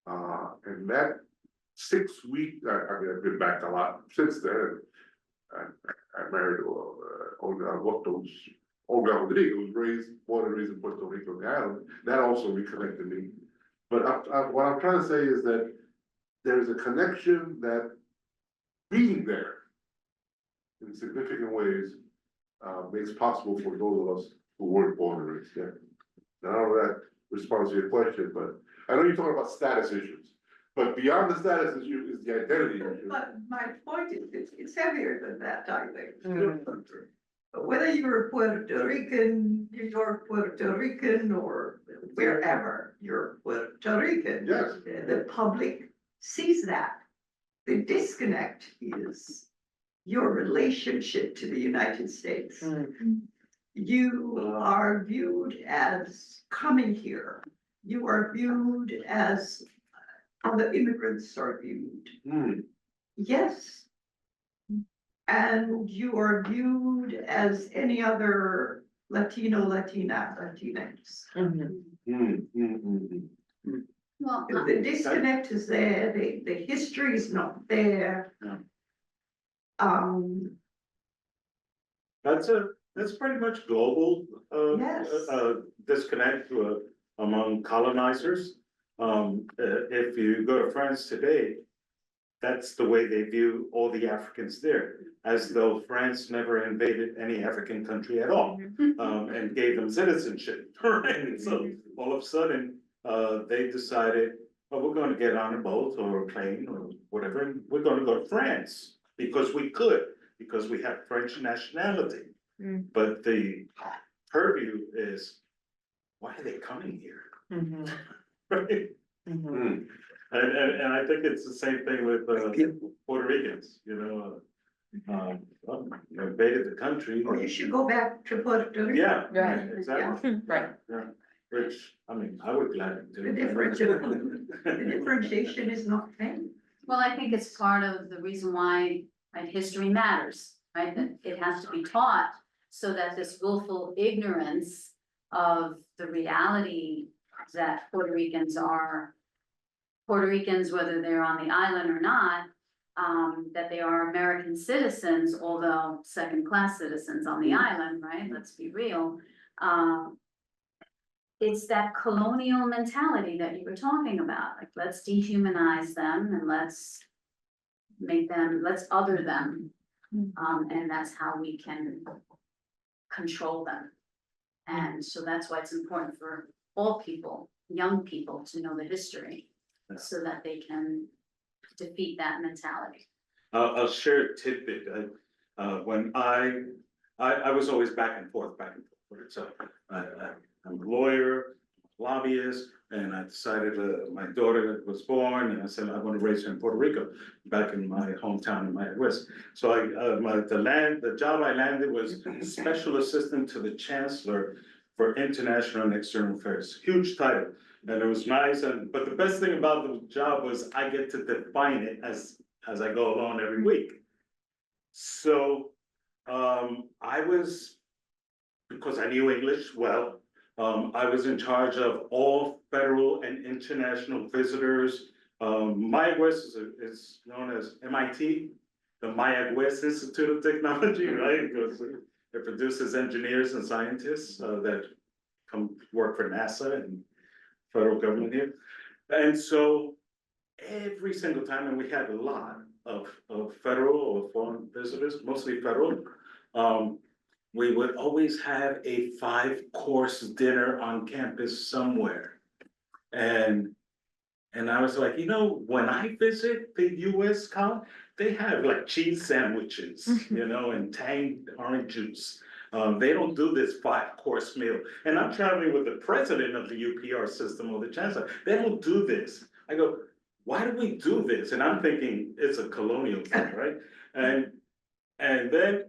And that 6 week, I mean, I've been back a lot since then. I married Olga Rodriguez, who was born and raised in Puerto Rico, the island. That also reconnected me. But what I'm trying to say is that there's a connection that being there in significant ways makes possible for those of us who weren't born and raised there. Now, I don't know if that responds to your question, but I know you're talking about status issues. But beyond the status issue is the identity issue. But my point is, it's heavier than that, I think. Whether you're Puerto Rican, New York Puerto Rican, or wherever you're Puerto Rican. Yes. The public sees that. The disconnect is your relationship to the United States. You are viewed as coming here. You are viewed as other immigrants are viewed. Yes. And you are viewed as any other Latino, Latinx. Well, The disconnect is there, the history is not there. That's pretty much global, Yes. disconnect among colonizers. If you go to France today, that's the way they view all the Africans there, as though France never invaded any African country at all, and gave them citizenship, right? So all of a sudden, they decided, well, we're gonna get on a boat or a plane or whatever, and we're gonna go to France, because we could, because we have French nationality. But the purview is, why are they coming here? Right? Hmm. And I think it's the same thing with Puerto Ricans, invaded the country. Or you should go back to Puerto Rico. Yeah, Right. exactly, Right. which, I mean, I would gladly The do. differentiation is not fair. Well, I think it's part of the reason why, right, history matters, right? That it has to be taught so that this willful ignorance of the reality that Puerto Ricans, whether they're on the island or not, that they are American citizens, although second-class citizens on the island, right? Let's be real. It's that colonial mentality that you were talking about, like, let's dehumanize them and let's other them. And that's how we can control them. And so that's why it's important for all people, young people, to know the history so that they can defeat that mentality. I'll share a tidbit. When I was always back and forth. So I'm a lawyer, lobbyist, and I decided my daughter was born, and I said I want to raise her in Puerto Rico, back in my hometown in Miami West. So the job I landed was special assistant to the chancellor for international and external affairs. Huge title, and it was nice. But the best thing about the job was I get to define it as I go along every week. So I was, because I knew English well, I was in charge of all federal and international visitors. Miami West is known as MIT, the Miami West Institute of Technology, right? Because it produces engineers and scientists that come work for NASA and federal government here. And so every single time, and we had a lot of federal or foreign visitors, mostly federal, we would always have a 5-course dinner on campus somewhere. And I was like, when I visit the US college, they have like cheese sandwiches, and Tang orange juice. They don't do this 5-course meal. And I'm traveling with the president of the UPR system or the chancellor. They don't do this. I go, why do we do this? And I'm thinking it's a colonial thing, right? And then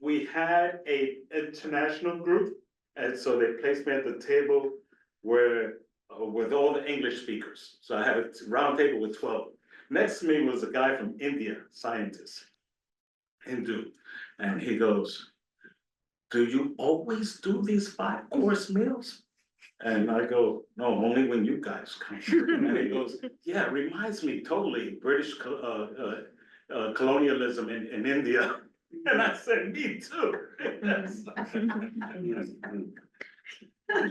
we had a international group, and so they placed me at the table where with all the English speakers. So I had a round table with 12. Next to me was a guy from India, scientist, Hindu, and he goes, "Do you always do these 5-course meals?" And I go, "No, only when you guys come." And he goes, "Yeah, it reminds me totally British colonialism in India." And I said, "Me too."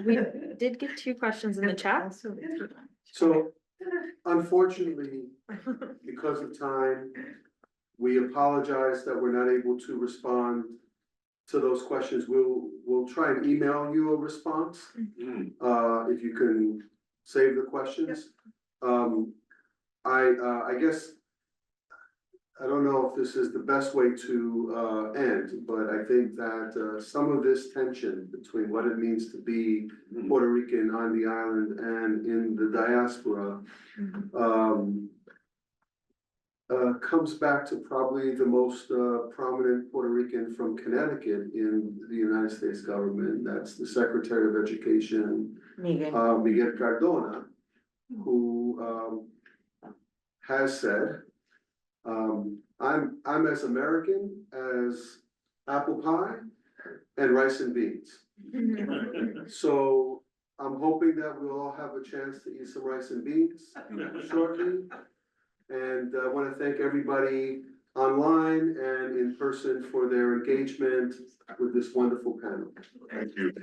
We did get 2 questions in the chat. So unfortunately, because of time, we apologize that we're not able to respond to those questions. We'll try and email you a response. If you can save the questions. I guess, I don't know if this is the best way to end, but I think that some of this tension between what it means to be Puerto Rican on the island and in the diaspora comes back to probably the most prominent Puerto Rican from Connecticut in the United States government. That's the Secretary of Education, Miguel Cardona, who has said, I'm as American as apple pie and rice and beans. So I'm hoping that we'll all have a chance to eat some rice and beans shortly. And I want to thank everybody online and in person for their engagement with this wonderful panel. Thank you.